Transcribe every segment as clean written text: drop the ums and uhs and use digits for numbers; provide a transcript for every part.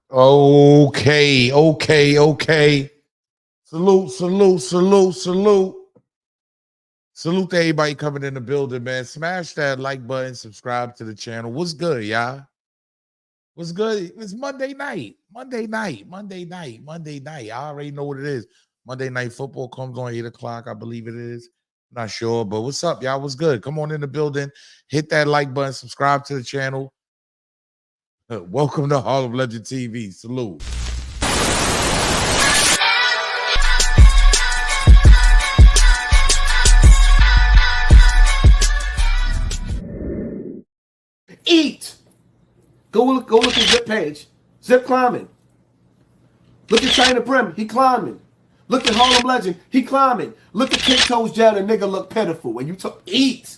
Okay. Salute. Salute to everybody coming in the building, man. Smash that like button, subscribe to the channel. What's good, y'all? What's good? It's Monday night. I already know what it is. Monday night football comes on 8 o'clock, I believe it is. Not sure, but what's up, y'all? What's good? Come on in the building. Hit that like button, subscribe to the channel. Welcome to Harlem Legend TV. Salute. Eat. Go look at Zip page. Zip climbing. Look at China Brim. He climbing. Look at Harlem Legend. He climbing. Look at Kick Toes Jail. The nigga look pitiful. And you talk eat.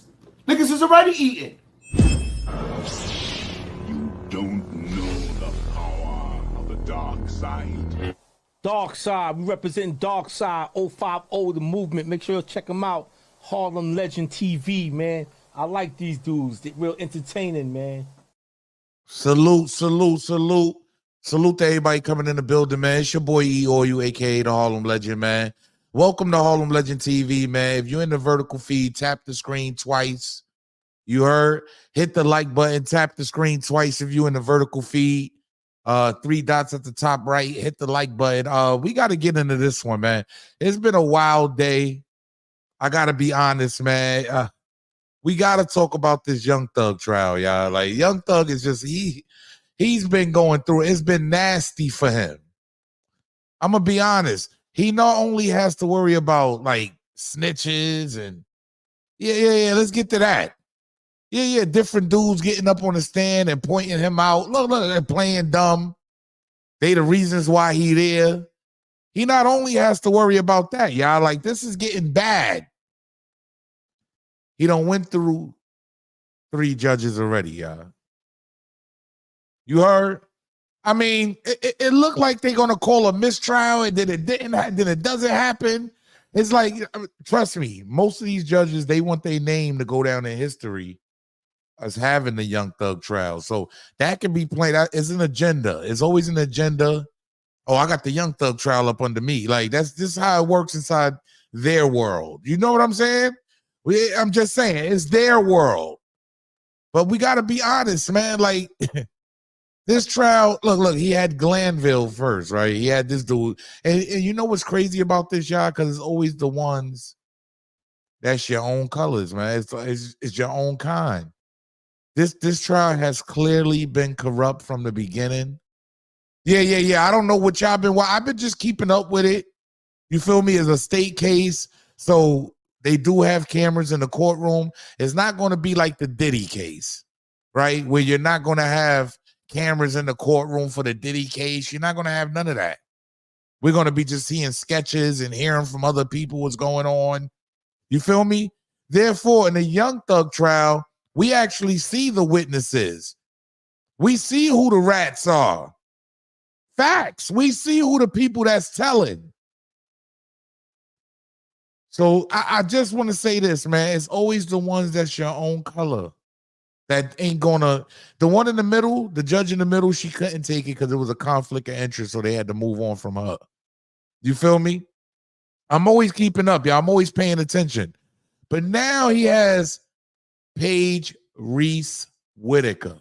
Niggas is already eating. You don't know the power of the dark side. Dark Side, we represent Dark Side 050, the movement. Make sure you check them out. Harlem Legend TV, man. I like these dudes. They're real entertaining, man. Salute to everybody coming in the building, man. It's your boy E-Oil, aka the Harlem Legend, man. Welcome to Harlem Legend TV, man. If you're in the vertical feed, tap the screen twice. You heard? Hit the like button, tap the screen twice if you're in the vertical feed. 3 dots at the top right, hit the like button. We got to get into this one, man. It's been a wild day. I got to be honest, man. We got to talk about this Young Thug trial, y'all. Like, Young Thug is just, he's been going through it. It's been nasty for him. I'm going to be honest. He not only has to worry about, like, snitches and, yeah, let's get to that. Yeah, different dudes getting up on the stand and pointing him out. Look, they're playing dumb. They the reasons why he there. He not only has to worry about that, y'all. Like, this is getting bad. He done went through 3 judges already, y'all. You heard? I mean, it looked like they're gonna call a mistrial, and then it didn't. Then it doesn't happen. It's like, trust me, most of these judges, they want their name to go down in history as having the Young Thug trial. So that can be played out. It's an agenda. It's always an agenda. Oh, I got the Young Thug trial up under me. Like, this is how it works inside their world. You know what I'm saying? I'm just saying, it's their world. But we got to be honest, man. Like, this trial, look, he had Glanville first, right? He had this dude. And you know what's crazy about this, y'all? Because it's always the ones that's your own colors, man. It's your own kind. This trial has clearly been corrupt from the beginning. Yeah. I don't know what y'all been. I've been just keeping up with it. You feel me? It's a state case, so they do have cameras in the courtroom. It's not going to be like the Diddy case, right? Where you're not going to have cameras in the courtroom for the Diddy case. You're not going to have none of that. We're going to be just seeing sketches and hearing from other people what's going on. You feel me? Therefore, in the Young Thug trial, we actually see the witnesses. We see who the rats are. Facts. We see who the people that's telling. So I just want to say this, man. It's always the ones that's your own color that ain't gonna. The one in the middle, the judge in the middle, she couldn't take it because it was a conflict of interest, so they had to move on from her. You feel me? I'm always keeping up, y'all. I'm always paying attention. But now he has Paige Reese Whitaker.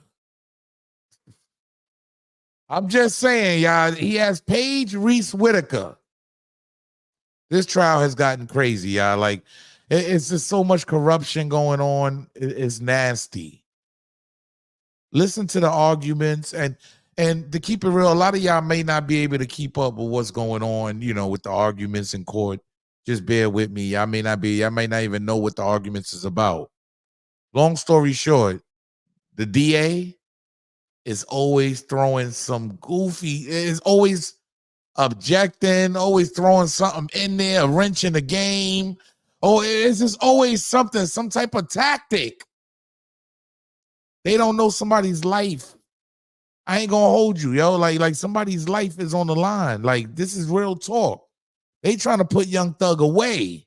I'm just saying, y'all, he has Paige Reese Whitaker. This trial has gotten crazy, y'all. Like, it's just so much corruption going on. It's nasty. Listen to the arguments, and to keep it real, a lot of y'all may not be able to keep up with what's going on, you know, with the arguments in court. Just bear with me. Y'all may not even know what the arguments is about. Long story short, the DA is always throwing some goofy, is always objecting, always throwing something in there, a wrench in the game. Oh, it's just always something, some type of tactic. They don't know somebody's life. I ain't gonna hold you, yo. Like somebody's life is on the line. Like, this is real talk. They trying to put Young Thug away.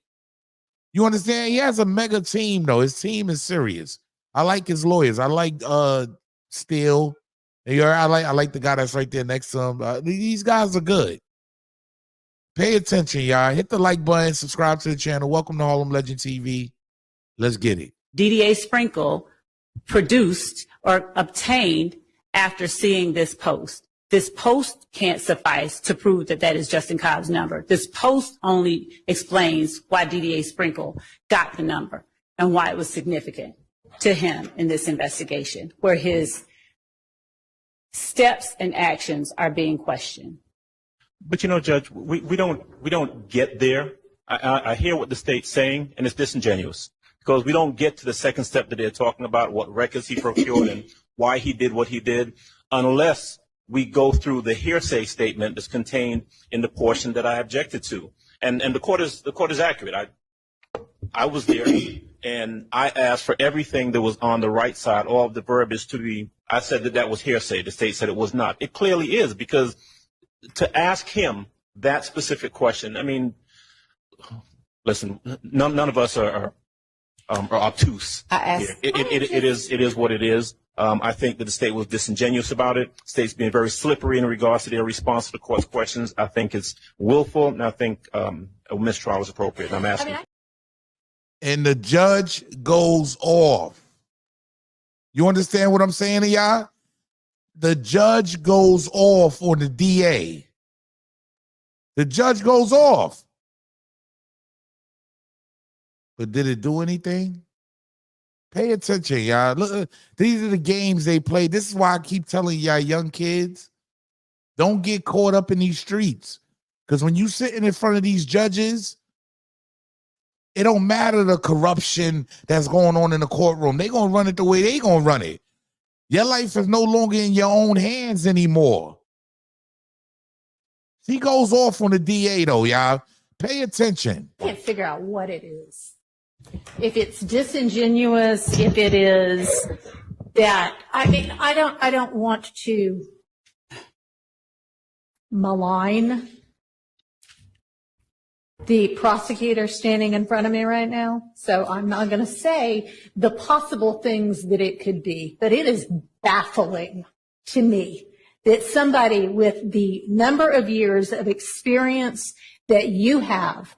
You understand? He has a mega team, though. His team is serious. I like his lawyers. I like Steele. I like the guy that's right there next to him. These guys are good. Pay attention, y'all. Hit the like button, subscribe to the channel. Welcome to Harlem Legend TV. Let's get it. DDA Sprinkle produced or obtained after seeing this post. This post can't suffice to prove that that is Justin Cobb's number. This post only explains why DDA Sprinkle got the number and why it was significant to him in this investigation, where his steps and actions are being questioned. But you know, Judge, we don't get there. I hear what the state's saying, and it's disingenuous because we don't get to the second step that they're talking about, what records he procured and why he did what he did, unless we go through the hearsay statement that's contained in the portion that I objected to. And the court is accurate. I was there and I asked for everything that was on the right side, all of the verbiage to be. I said that was hearsay. The state said it was not. It clearly is, because to ask him that specific question, I mean, listen, none of us are obtuse. It is what it is. I think that the state was disingenuous about it. The state's being very slippery in regards to their response to the court's questions. I think it's willful, and I think a mistrial is appropriate. And I'm asking. And the judge goes off. You understand what I'm saying to y'all? The judge goes off on the DA. The judge goes off. But did it do anything? Pay attention, y'all. Look, these are the games they play. This is why I keep telling y'all young kids, don't get caught up in these streets. Because when you sitting in front of these judges, it don't matter the corruption that's going on in the courtroom. They going to run it the way they going to run it. Your life is no longer in your own hands anymore. He goes off on the DA, though, y'all. Pay attention. I can't figure out what it is. If it's disingenuous, if it is that, I mean, I don't want to malign the prosecutor standing in front of me right now, so I'm not going to say the possible things that it could be, but it is baffling to me that somebody with the number of years of experience that you have,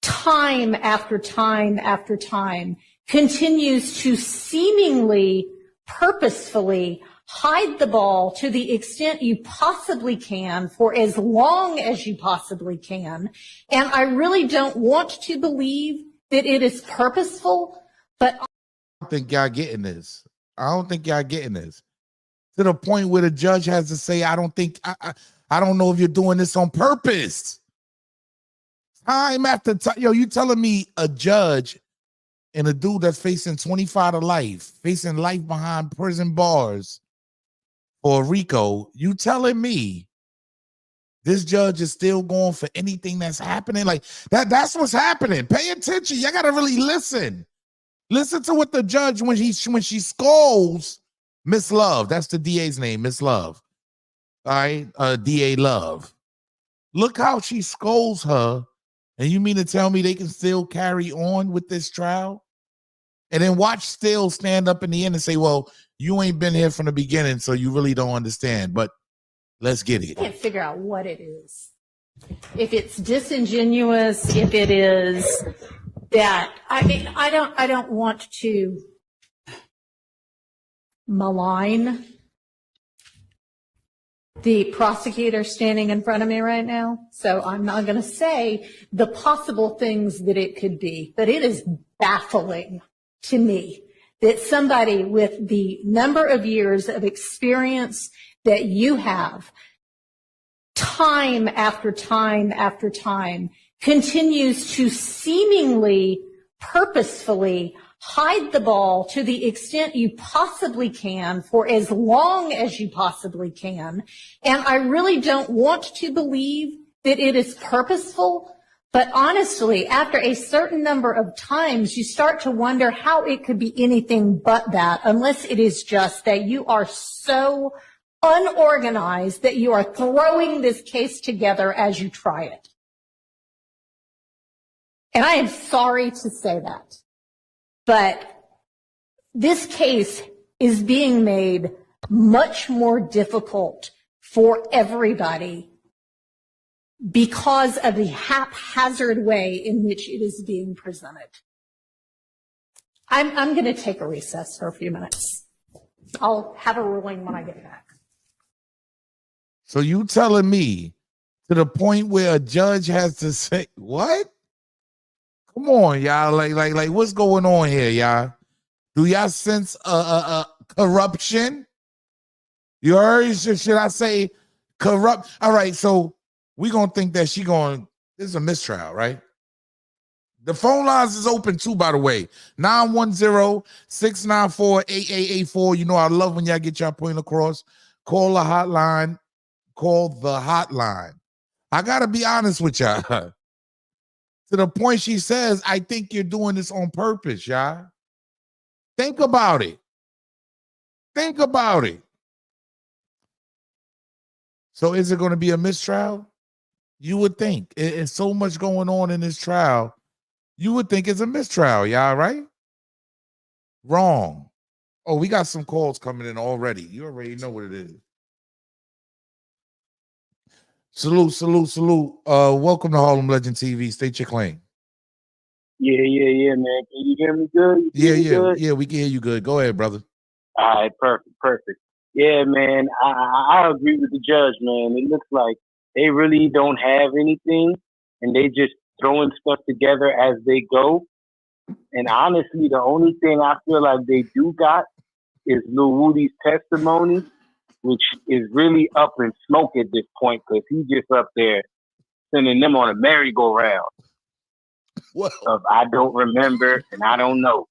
time after time after time, continues to seemingly purposefully hide the ball to the extent you possibly can for as long as you possibly can. And I really don't want to believe that it is purposeful, but I don't think y'all getting this. I don't think y'all getting this. To the point where the judge has to say, I don't know if you're doing this on purpose. Time after time. Yo, you telling me a judge and a dude that's facing 25 to life, facing life behind prison bars for RICO, you telling me this judge is still going for anything that's happening? Like that's what's happening. Pay attention. Y'all gotta really listen. Listen to what the judge, when she scolds Miss Love, that's the DA's name, Miss Love. All right, DA Love. Look how she scolds her. And you mean to tell me they can still carry on with this trial? And then watch Still stand up in the end and say, well, you ain't been here from the beginning, so you really don't understand. But let's get it. I can't figure out what it is. If it's disingenuous, if it is that, I mean, I don't want to malign the prosecutor standing in front of me right now, so I'm not going to say the possible things that it could be, but it is baffling to me that somebody with the number of years of experience that you have, time after time after time, continues to seemingly purposefully hide the ball to the extent you possibly can for as long as you possibly can. And I really don't want to believe that it is purposeful, but honestly, after a certain number of times, you start to wonder how it could be anything but that, unless it is just that you are so unorganized that you are throwing this case together as you try it. And I am sorry to say that. But this case is being made much more difficult for everybody because of the haphazard way in which it is being presented. I'm going to take a recess for a few minutes. I'll have a ruling when I get back. So you telling me to the point where a judge has to say, what? Come on, y'all. Like, what's going on here, y'all? Do y'all sense corruption? You heard? Should I say corrupt? All right, so we gonna think that this is a mistrial, right? The phone lines is open too, by the way. 910-694-8884. You know I love when y'all get y'all point across. Call the hotline. Call the hotline. I gotta be honest with y'all. To the point she says, I think you're doing this on purpose, y'all. Think about it. Think about it. So is it going to be a mistrial? You would think. It's so much going on in this trial. You would think it's a mistrial, y'all, right? Wrong. Oh, we got some calls coming in already. You already know what it is. Salute, salute, salute. Welcome to Harlem Legend TV. State your claim. Yeah, man. Can you hear me good? Yeah, we can hear you good. Go ahead, brother. All right, perfect. Yeah, man, I agree with the judge, man. It looks like they really don't have anything, and they just throwing stuff together as they go. And honestly, the only thing I feel like they do got is Lil Woody's testimony, which is really up in smoke at this point because he's just up there sending them on a merry-go-round. Well, of I don't remember and I don't know.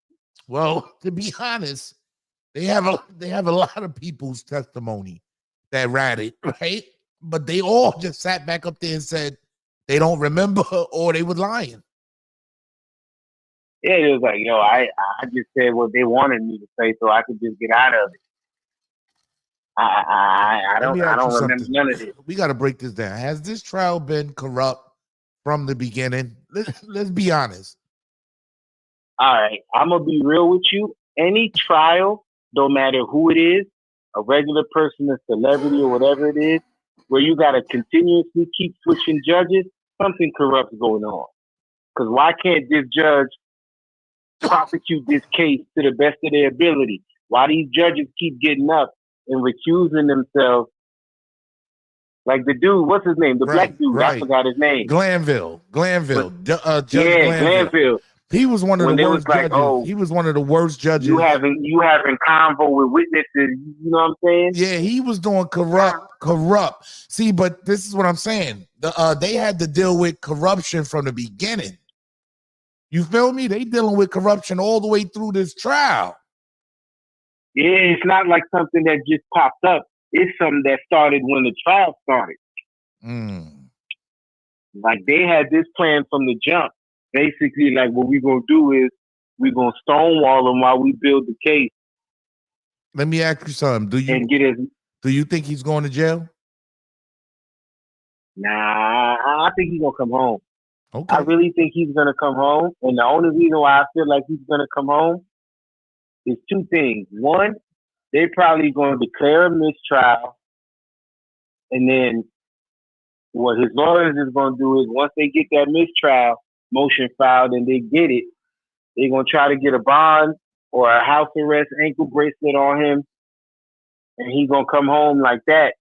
Well, to be honest, they have a lot of people's testimony that ratted, right? But they all just sat back up there and said they don't remember or they were lying. Yeah, it was like, I just said what they wanted me to say so I could just get out of it. I don't remember none of this. We got to break this down. Has this trial been corrupt from the beginning? Let's be honest. All right, I'm gonna be real with you. Any trial, no matter who it is, a regular person, a celebrity, or whatever it is, where you gotta continuously keep switching judges, something corrupt's going on. Because why can't this judge prosecute this case to the best of their ability? Why these judges keep getting up and recusing themselves? Like the dude, what's his name? The black dude, I forgot his name. Glanville. Judge Glanville. He was one of the worst like, judges. He was one of the worst judges. You having convo with witnesses, you know what I'm saying? Yeah, he was doing corrupt. See, but this is what I'm saying. They had to deal with corruption from the beginning. You feel me? They dealing with corruption all the way through this trial. Yeah, it's not like something that just popped up. It's something that started when the trial started. Like they had this plan from the jump. Basically, like what we're gonna do is we're gonna stonewall them while we build the case. Let me ask you something. Do you think he's going to jail? Nah, I think he's gonna come home. Okay. I really think he's gonna come home, and the only reason why I feel like he's gonna come home is two things. One, they're probably going to declare a mistrial, and then what his lawyers is going to do is once they get that mistrial motion filed and they get it, they're going to try to get a bond or a house arrest ankle bracelet on him, and he's going to come home like that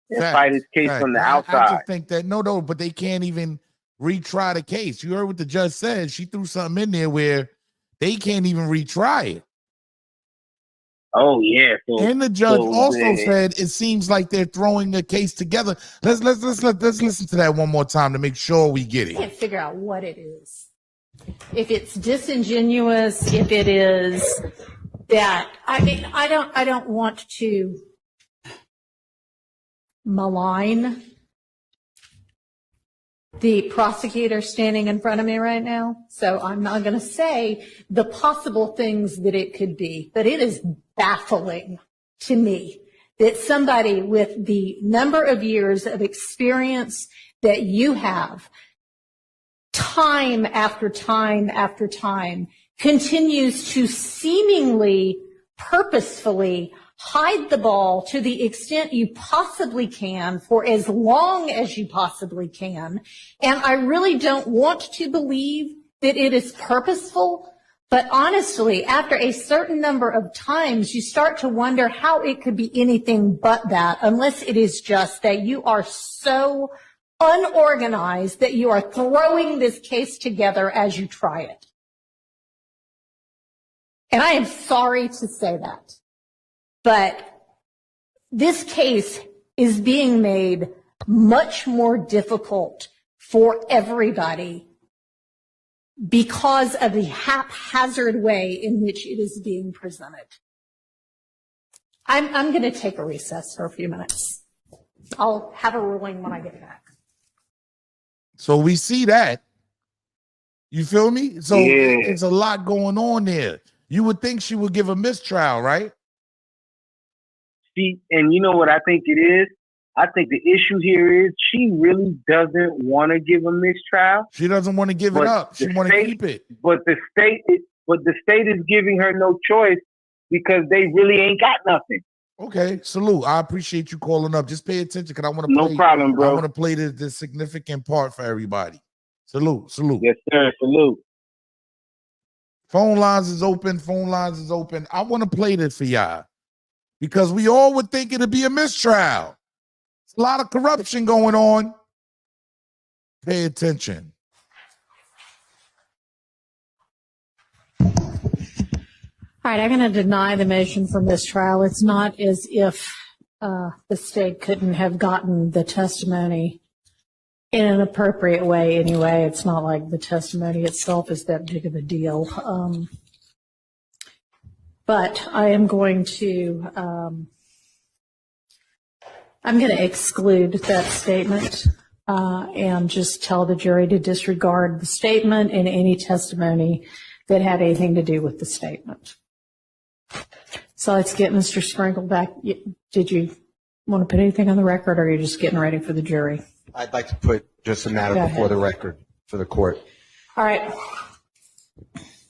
and fight his case from the outside. I just think that, no, but they can't even retry the case. You heard what the judge said. She threw something in there where they can't even retry it. Oh yeah, and the judge also said it seems like they're throwing the case together. Let's listen to that one more time to make sure we get it. I can't figure out what it is. If it's disingenuous, if it is that I don't want to malign the prosecutor standing in front of me right now, so I'm not going to say the possible things that it could be, but it is baffling to me that somebody with the number of years of experience that you have, time after time after time, continues to seemingly purposefully hide the ball to the extent you possibly can for as long as you possibly can. And I really don't want to believe that it is purposeful. But honestly, after a certain number of times, you start to wonder how it could be anything but that, unless it is just that you are so unorganized that you are throwing this case together as you try it. And I am sorry to say that, but this case is being made much more difficult for everybody because of the haphazard way in which it is being presented. I'm going to take a recess for a few minutes. I'll have a ruling when I get back. So we see that. You feel me? So Yeah. it's a lot going on there. You would think she would give a mistrial, right? See, and you know what I think it is? I think the issue here is she really doesn't want to give a mistrial. She doesn't want to give it But up. She the want to state- keep it. But the state is giving her no choice because they really ain't got nothing. Okay, salute. I appreciate you calling up. Just pay attention because I want to No play. problem, I bro. want to play this significant part for everybody. Salute, salute. Yes, sir. Salute. Phone lines is open. Phone lines is open. I want to play this for y'all because we all would think it'd be a mistrial. It's a lot of corruption going on. Pay attention. All right, I'm going to deny the motion for mistrial. It's not as if the state couldn't have gotten the testimony in an appropriate way anyway. It's not like the testimony itself is that big of a deal. But I am going to exclude that statement and just tell the jury to disregard the statement and any testimony that had anything to do with the statement. So let's get Mr. Sprinkle back. Did you want to put anything on the record, or are you just getting ready for the jury? I'd like to put just a matter Go before ahead. the record for the court. All right.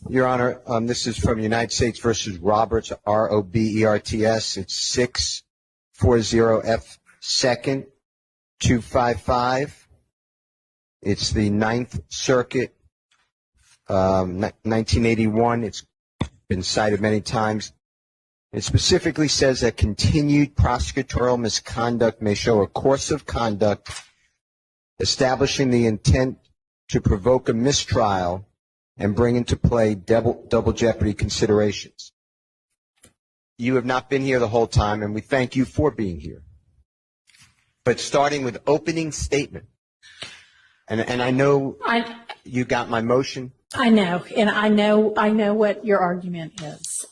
Your Honor, this is from United States versus Roberts, Roberts. It's 640F second 255. It's the Ninth Circuit, 1981. It's been cited many times. It specifically says that continued prosecutorial misconduct may show a course of conduct establishing the intent to provoke a mistrial and bring into play double jeopardy considerations. You have not been here the whole time, and we thank you for being here. But starting with opening statement, and I know you got my motion. I know, and I know what your argument is.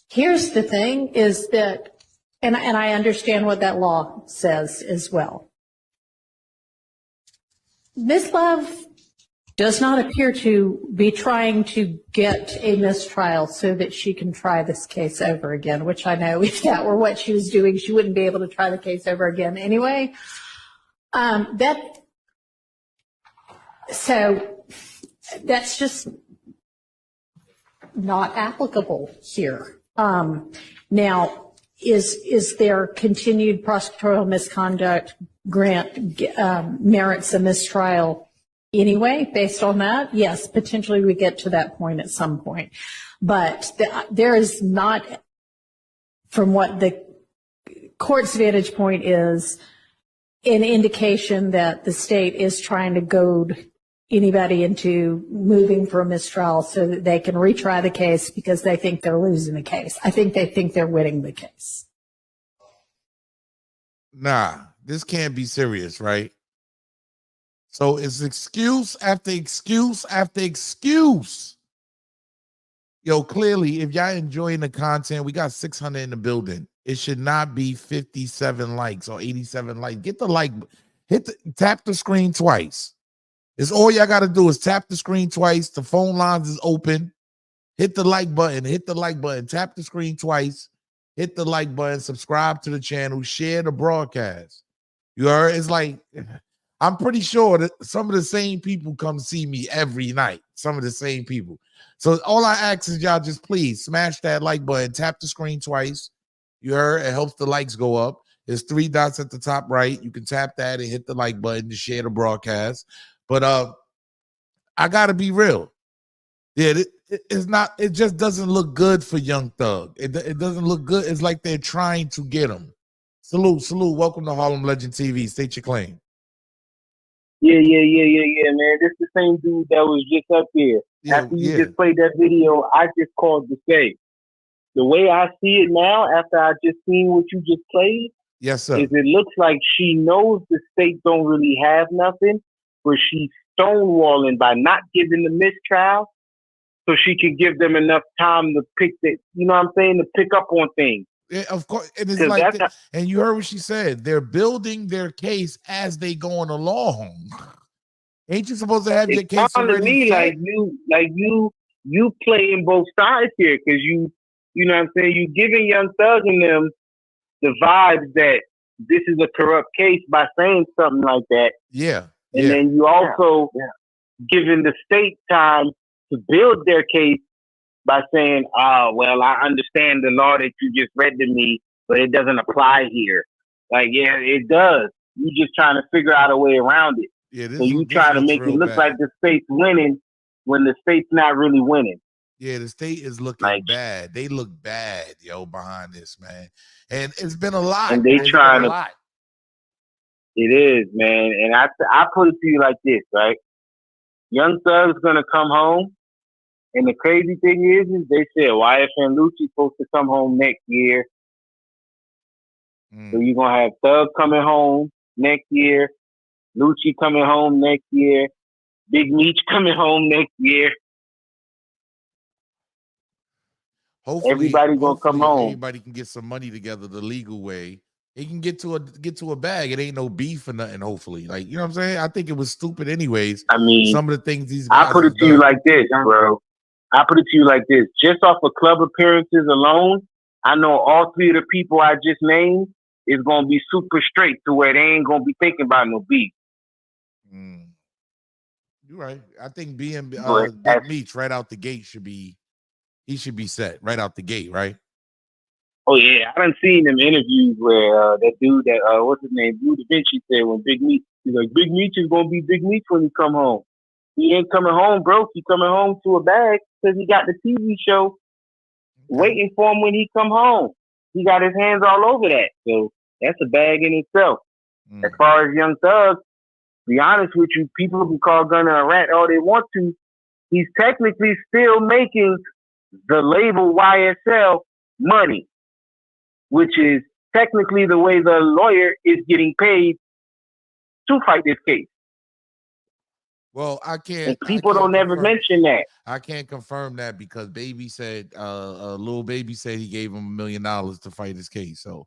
Here's the thing: is that, and I understand what that law says as well. Ms. Love does not appear to be trying to get a mistrial so that she can try this case over again, which I know if that were what she was doing, she wouldn't be able to try the case over again anyway. So that's just not applicable here. Now, is there continued prosecutorial misconduct merits a mistrial anyway, based on that? Yes, potentially we get to that point at some point. But there is not, from what the court's vantage point is, an indication that the state is trying to goad anybody into moving for a mistrial so that they can retry the case because they think they're losing the case. I think they think they're winning the case. Nah, this can't be serious, right? So it's excuse after excuse after excuse. Yo, clearly, if y'all enjoying the content, we got 600 in the building. It should not be 57 likes or 87 likes. Get the like, tap the screen twice. It's all y'all got to do is tap the screen twice. The phone lines is open. Hit the like button. Hit the like button. Tap the screen twice. Hit the like button. Subscribe to the channel. Share the broadcast. You heard? It's like, I'm pretty sure that some of the same people come see me every night. Some of the same people. So all I ask is y'all just please smash that like button, tap the screen twice. You heard? It helps the likes go up. There's 3 dots at the top right. You can tap that and hit the like button to share the broadcast. But I gotta be real. Yeah, it's not. It just doesn't look good for Young Thug. It doesn't look good. It's like they're trying to get him. Salute. Welcome to Harlem Legend TV. State your claim. Yeah, man. This the same dude that was just up there. After you just played that video, I just called to say, the way I see it now, after I just seen what you just played, yes, sir, is it looks like she knows the state don't really have nothing, but she's stonewalling by not giving the mistrial, so she can give them enough time to pick the, you know what I'm saying, to pick up on things. Yeah, of course. And it's like, and you heard what she said. They're building their case as they going along. Ain't you supposed to have your case already set? Like you playing both sides here, because you know what I'm saying, you giving Young Thug and them the vibes that this is a corrupt case by saying something like that. Yeah. And then you also giving the state time to build their case by saying, well, I understand the law that you just read to me, but it doesn't apply here. Like, yeah, it does. You just trying to figure out a way around it. Yeah, so you try to make it look like the state's winning when the state's not really winning. Yeah, the state is looking bad. They look bad, yo, behind this, man. And it's been a lot. And they trying to. It is, man. And I put it to you like this, right? Young Thug's gonna come home, and the crazy thing is they said YF and Lucci supposed to come home next year. So you're gonna have Thug coming home next year, Lucci coming home next year, Big Meech coming home next year. Hopefully, everybody's gonna come home. Everybody can get some money together the legal way. He can get to a bag. It ain't no beef or nothing. Hopefully, like, you know what I'm saying. I think it was stupid, anyways. I mean, some of the things these guys I put it to you like this, bro. I put it to you like this. Just off of club appearances alone, I know all 3 of the people I just named is gonna be super straight to where they ain't gonna be thinking about no beef. You're right. I think being Big Meech right out the gate should be set right out the gate, right? Oh yeah, I done seen them interviews where that dude that what's his name, Blue Da Vinci said when Big Meech, he's like, Big Meech is gonna be Big Meech when he come home. He ain't coming home broke. He coming home to a bag because he got the TV show waiting for him when he come home. He got his hands all over that, so that's a bag in itself. As far as Young Thug, to be honest with you, people can call Gunna a rat all they want to. He's technically still making the label YSL money, which is technically the way the lawyer is getting paid to fight this case. Well, I can't. And people don't ever mention that. I can't confirm that because Baby said, Lil Baby said he gave him $1 million to fight his case. So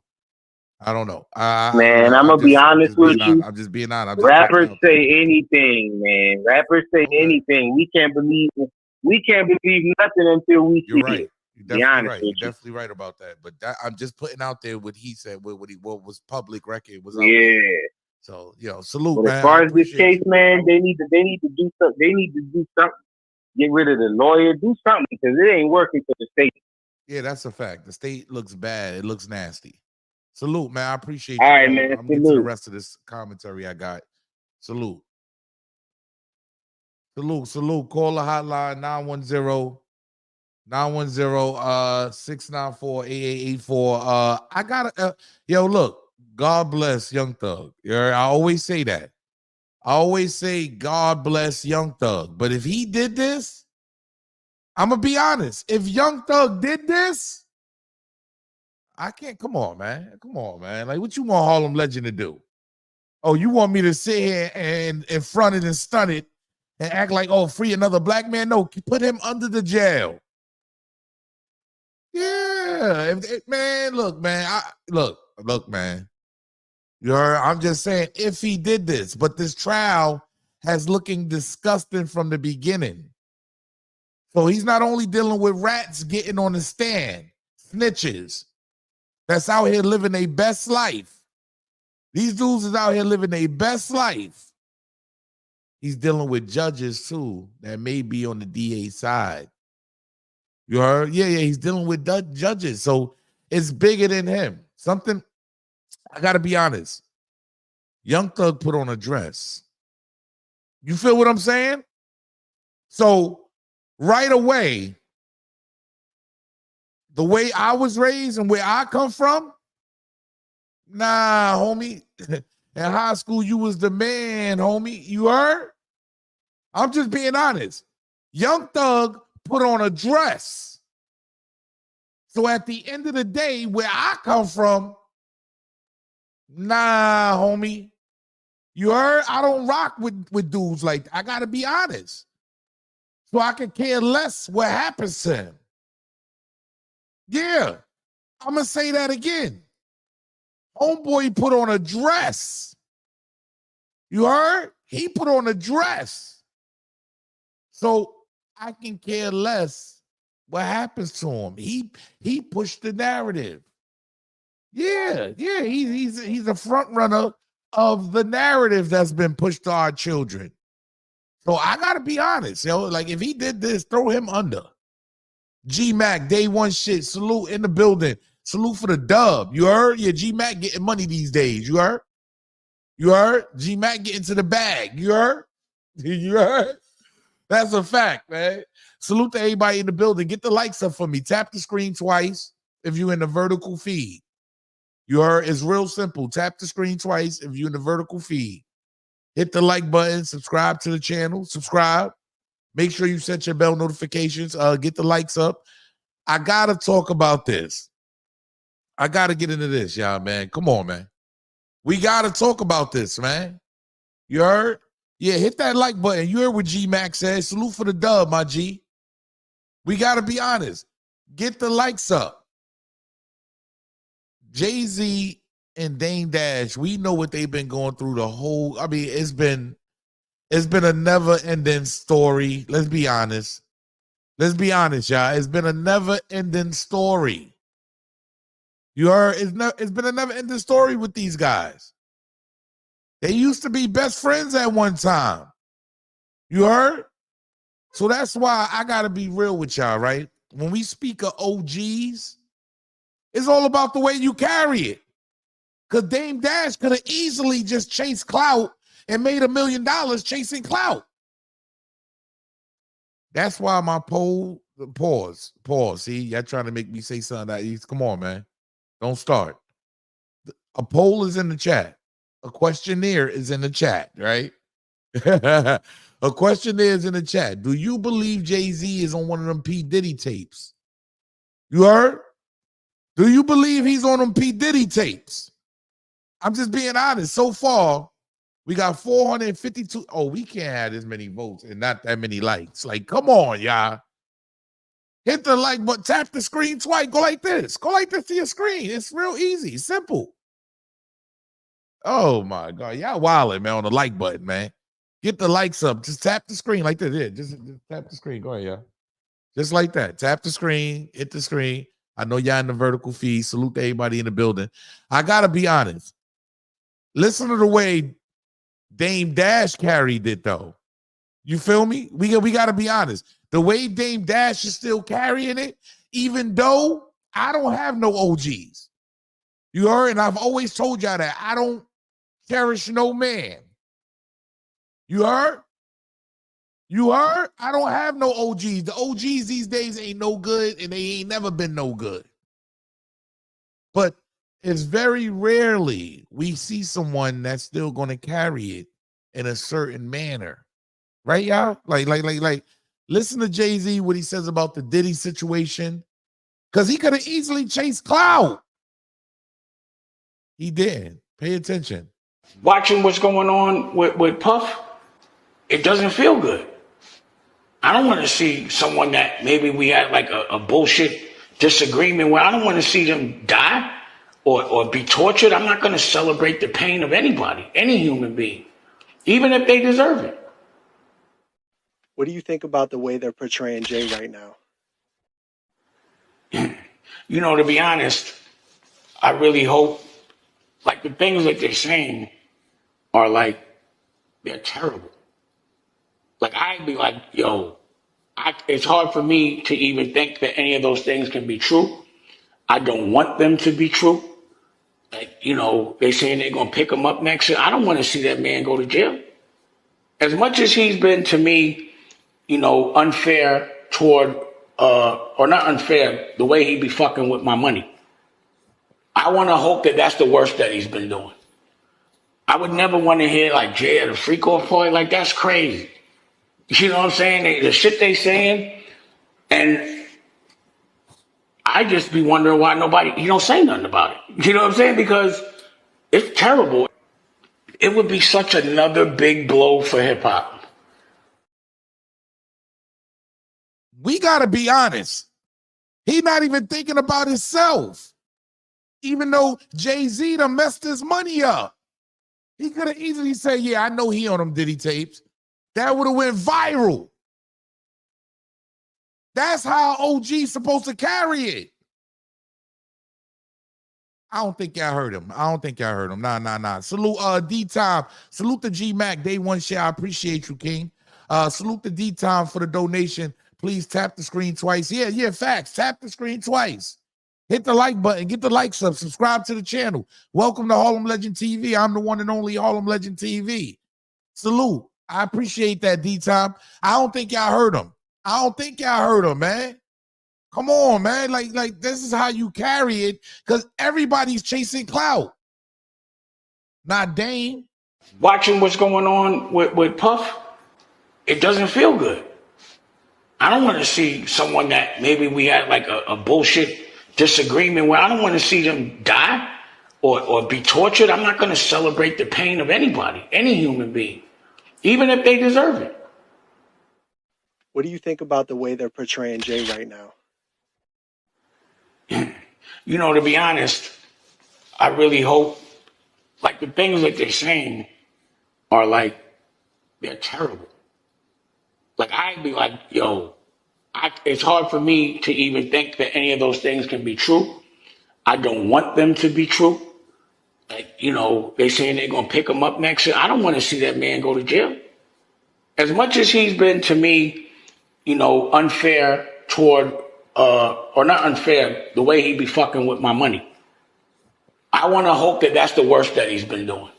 I don't know. Man, I'm gonna be honest with you. I'm just being honest. Rappers say anything, man. Rappers say anything. We can't believe nothing until we see it. You're definitely right. You're definitely right about that. But I'm just putting out there what he said, what was public record was out there. So, salute, but man. As far as this case, man, they need to do something. They need to do something. Get rid of the lawyer. Do something because it ain't working for the state. Yeah, that's a fact. The state looks bad. It looks nasty. Salute, man. I appreciate you. All right, man. I'm getting to the rest of this commentary I got. Salute. Call the hotline 910-694-8884. I gotta look. God bless Young Thug. I always say that. I always say God bless Young Thug. But if he did this, I'm gonna be honest. If Young Thug did this, I can't. Come on, man. Like, what you want Harlem Legend to do? Oh, you want me to sit here and front it and stun it and act like, oh, free another black man? No, put him under the jail. Yeah, man. Look, man. Look, man. You heard? I'm just saying, if he did this, but this trial has looking disgusting from the beginning. So he's not only dealing with rats getting on the stand, snitches that's out here living their best life. These dudes is out here living their best life. he's dealing with judges too that may be on the DA side. You heard? Yeah, he's dealing with judges. So it's bigger than him. Something, I got to be honest. Young Thug put on a dress. You feel what I'm saying? So right away, the way I was raised and where I come from, nah, homie. In high school, you was the man, homie. You heard? I'm just being honest. Young Thug put on a dress. So at the end of the day, where I come from, nah, homie. You heard? I don't rock with dudes like that. I got to be honest. So I can care less what happens to him. Yeah. I'm going to say that again. Homeboy put on a dress. You heard? He put on a dress. So I can care less what happens to him. He pushed the narrative. Yeah, he's a front runner of the narrative that's been pushed to our children. So I gotta be honest, yo. Like if he did this, throw him under. G-Mac, day one shit. Salute in the building. Salute for the dub. You heard? Yeah, G-Mac getting money these days. You heard? You heard? G-Mac getting to the bag. You heard? You heard? That's a fact, man. Salute to everybody in the building. Get the likes up for me. Tap the screen twice if you're in the vertical feed. You heard? It's real simple. Tap the screen twice if you're in the vertical feed. Hit the like button. Subscribe to the channel. Subscribe. Make sure you set your bell notifications. Get the likes up. I got to talk about this. I got to get into this, y'all, man. Come on, man. We got to talk about this, man. You heard? Yeah, hit that like button. You heard what G-Mac said. Salute for the dub, my G. We got to be honest. Get the likes up. Jay-Z and Dame Dash, we know what they've been going through the whole, I mean, it's been a never-ending story. Let's be honest. Let's be honest, y'all. It's been a never-ending story. You heard? It's been a never-ending story with these guys. They used to be best friends at one time. You heard? So that's why I got to be real with y'all, right? When we speak of OGs, it's all about the way you carry it. Because Dame Dash could have easily just chased clout and made $1 million chasing clout. That's why my poll, pause. See, y'all trying to make me say something. Come on, man. Don't start. A poll is in the chat. A questionnaire is in the chat, right? A questionnaire is in the chat. Do you believe Jay-Z is on one of them P. Diddy tapes? You heard? Do you believe he's on them P. Diddy tapes? I'm just being honest. So far, we got 452. Oh, we can't have this many votes and not that many likes. Like, come on, y'all. Hit the like button. Tap the screen twice. Go like this. Go like this to your screen. It's real easy. Simple. Oh, my God. Y'all wildin', man, on the like button, man. Get the likes up. Just tap the screen like this. Yeah, just tap the screen. Go ahead, y'all. Just like that. Tap the screen. Hit the screen. I know y'all in the vertical feed. Salute to everybody in the building. I got to be honest. Listen to the way Dame Dash carried it, though. You feel me? We got to be honest. The way Dame Dash is still carrying it, even though I don't have no OGs. You heard? And I've always told y'all that I don't cherish no man. You heard? You heard? I don't have no OGs. The OGs these days ain't no good, and they ain't never been no good. But it's very rarely we see someone that's still going to carry it in a certain manner. Right, y'all? Like, listen to Jay-Z, what he says about the Diddy situation. Because he could have easily chased clout. He didn't. Pay attention. Watching what's going on with Puff, it doesn't feel good. I don't want to see someone that maybe we had like a bullshit disagreement where I don't want to see them die or be tortured. I'm not going to celebrate the pain of anybody, any human being, even if they deserve it. What do you think about the way they're portraying Jay right now? You know, to be honest, I really hope, like, the things that they're saying are like, they're terrible. Like, I'd be like, yo, it's hard for me to even think that any of those things can be true. I don't want them to be true. Like, you know, they saying they're going to pick him up next year. I don't want to see that man go to jail. As much as he's been to me, you know, unfair toward, or not unfair, the way he be fucking with my money. I want to hope that that's the worst that he's been doing. I would never want to hear like Jay at a freak off party. Like, that's crazy. You know what I'm saying? The shit they saying. And I just be wondering why nobody, you don't say nothing about it. You know what I'm saying? Because it's terrible. It would be such another big blow for hip hop. We got to be honest. He's not even thinking about himself. Even though Jay-Z done messed his money up. He could have easily said, yeah, I know he on them Diddy tapes. That would have went viral. That's how OG's supposed to carry it. I don't think y'all heard him. Nah. Salute D-Time. Salute the G-Mac. Day one share. I appreciate you, King. Salute the D-Time for the donation. Please tap the screen twice. Yeah, facts. Tap the screen twice. Hit the like button. Get the likes up. Subscribe to the channel. Welcome to Harlem Legend TV. I'm the one and only Harlem Legend TV. Salute. I appreciate that, D-Time. I don't think y'all heard him. Man. Come on, man. Like this is how you carry it, because everybody's chasing clout. Not Dame. Watching what's going on with Puff, it doesn't feel good. I don't want to see someone that maybe we had like a bullshit disagreement where I don't want to see them die or be tortured. I'm not going to celebrate the pain of anybody, any human being, even if they deserve it. What do you think about the way they're portraying Jay right now? You know, to be honest, I really hope, like, the things that they're saying are like, they're terrible. Like, I'd be like, yo, it's hard for me to even think that any of those things can be true. I don't want them to be true. Like, you know, they saying they're going to pick him up next year. I don't want to see that man go to jail. As much as he's been to me, you know, unfair toward, or not unfair, the way he be fucking with my money. I want to hope that that's the worst that he's been doing.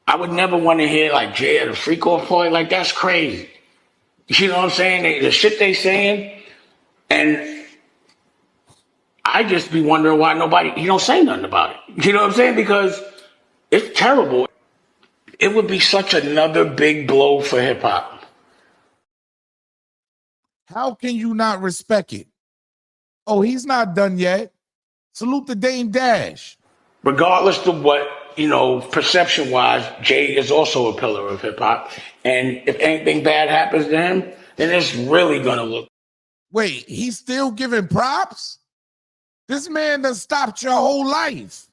I would never want to hear like Jay at a freak off party. Like, that's crazy. You know what I'm saying? The shit they saying. And I just be wondering why you don't say nothing about it. You know what I'm saying? Because it's terrible. It would be such another big blow for hip hop. How can you not respect it? Oh, he's not done yet. Salute the Dame Dash. Regardless of what, you know, perception-wise, Jay is also a pillar of hip-hop. And if anything bad happens to him, then it's really going to look. Wait, he's still giving props? This man done stopped your whole life.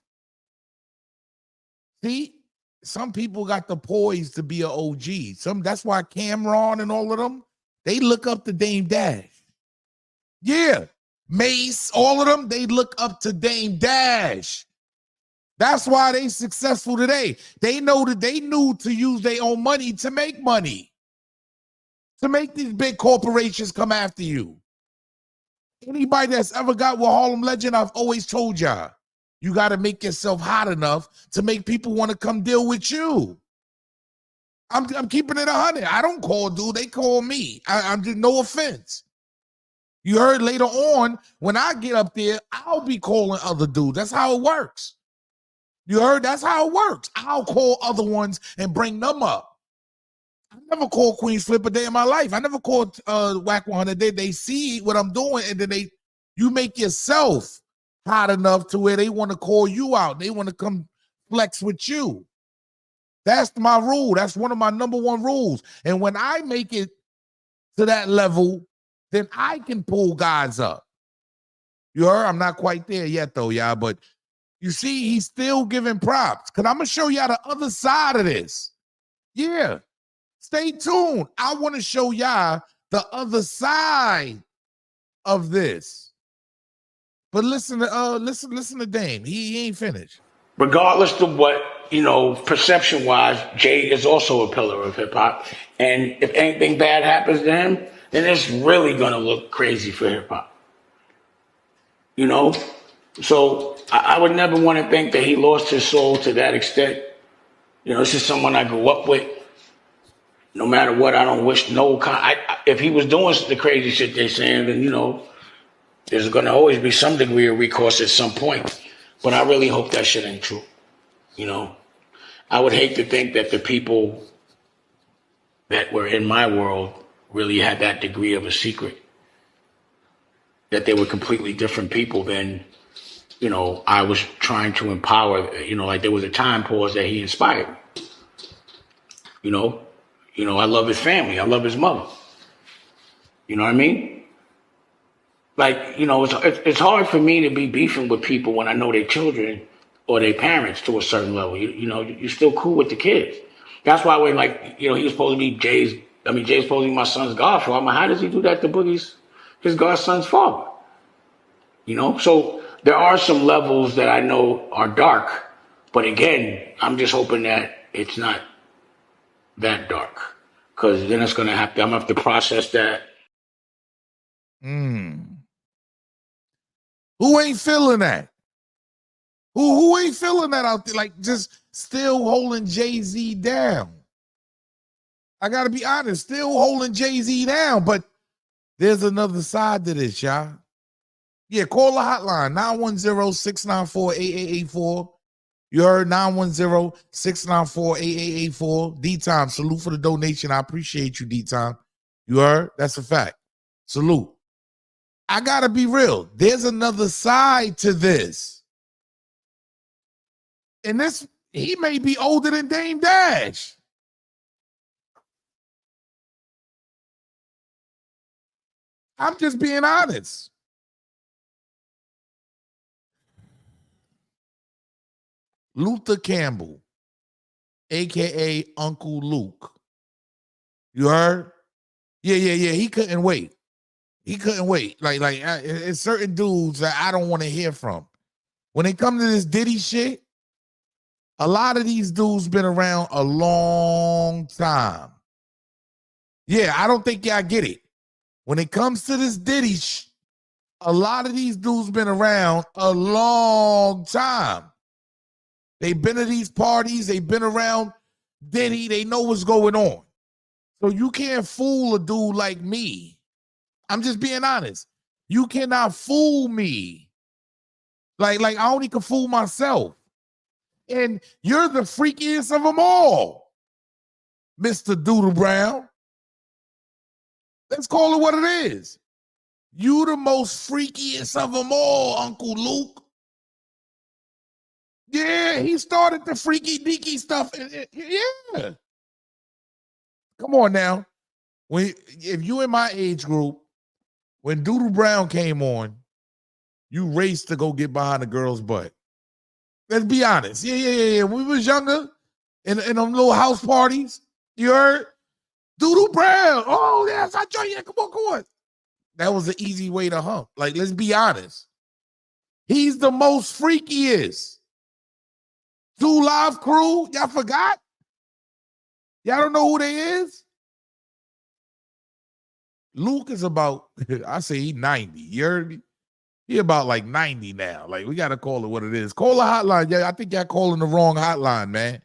See, some people got the poise to be an OG. That's why Cameron and all of them, they look up to Dame Dash. Yeah, Mace, all of them, they look up to Dame Dash. That's why they successful today. They know that they knew to use their own money to make money. To make these big corporations come after you. Anybody that's ever got with Harlem Legend, I've always told y'all, you got to make yourself hot enough to make people want to come deal with you. I'm keeping it 100. I don't call dude, they call me. I'm just, no offense. You heard later on, when I get up there, I'll be calling other dudes. That's how it works. You heard? That's how it works. I'll call other ones and bring them up. I never called Queens Flip a day in my life. I never called Whack 100. They see what I'm doing, and then you make yourself hot enough to where they want to call you out. They want to come flex with you. That's my rule. That's one of my number one rules. And when I make it to that level, then I can pull guys up. You heard? I'm not quite there yet, though, y'all, but you see, he's still giving props. Because I'm going to show y'all the other side of this. Yeah. Stay tuned. I want to show y'all the other side of this. But listen to Dame. He ain't finished. Regardless of what, you know, perception-wise, Jay is also a pillar of hip-hop. And if anything bad happens to him, then it's really going to look crazy for hip hop. You know? So I would never want to think that he lost his soul to that extent. You know, this is someone I grew up with. No matter what, I don't wish if he was doing the crazy shit they're saying, then, you know, there's going to always be some degree of recourse at some point. But I really hope that shit ain't true. You know? I would hate to think that the people that were in my world really had that degree of a secret. That they were completely different people than, you know, I was trying to empower. You know, like there was a time pause that he inspired me. You know, I love his family. I love his mother. You know what I mean? Like, you know, it's hard for me to be beefing with people when I know their children or their parents to a certain level. You know, you're still cool with the kids. That's why when, like, you know, he was supposed to be Jay's supposed to be my son's godfather. I'm like, how does he do that to Boogie's, his godson's father? You know? So there are some levels that I know are dark. But again, I'm just hoping that it's not that dark. Because then I'm going to have to process that. Who ain't feeling that? Who ain't feeling that out there? Like, just still holding Jay-Z down. I got to be honest, still holding Jay-Z down, but there's another side to this, y'all. Yeah, call the hotline, 910-694-8884. You heard, 910-694-8884. D-Time, salute for the donation. I appreciate you, D-Time. You heard? That's a fact. Salute. I got to be real. There's another side to this. And this, he may be older than Dame Dash. I'm just being honest. Luther Campbell, a.k.a. Uncle Luke. You heard? Yeah. He couldn't wait. Like it's certain dudes that I don't want to hear from. When it comes to this Diddy shit, a lot of these dudes been around a long time. Yeah, I don't think y'all get it. When it comes to this Diddy a lot of these dudes been around a long time. They've been to these parties. They've been around Diddy. They know what's going on. So you can't fool a dude like me. I'm just being honest. You cannot fool me. Like I only can fool myself. And you're the freakiest of them all, Mr. Doodle Brown. Let's call it what it is. You the most freakiest of them all, Uncle Luke. Yeah, he started the freaky deaky stuff. Yeah. Come on now. If you in my age group, when Doodle Brown came on, you raced to go get behind the girl's butt. Let's be honest. Yeah. When we was younger, in them little house parties, you heard? Doodle Brown. Oh, yes, I joined you. Come on. That was an easy way to hump. Like, let's be honest. He's the most freakiest. 2 Live Crew, y'all forgot? Y'all don't know who they is? Luke is about, I say he 90. You heard me? He about like 90 now. Like, we got to call it what it is. Call the hotline. Yeah, I think y'all calling the wrong hotline, man.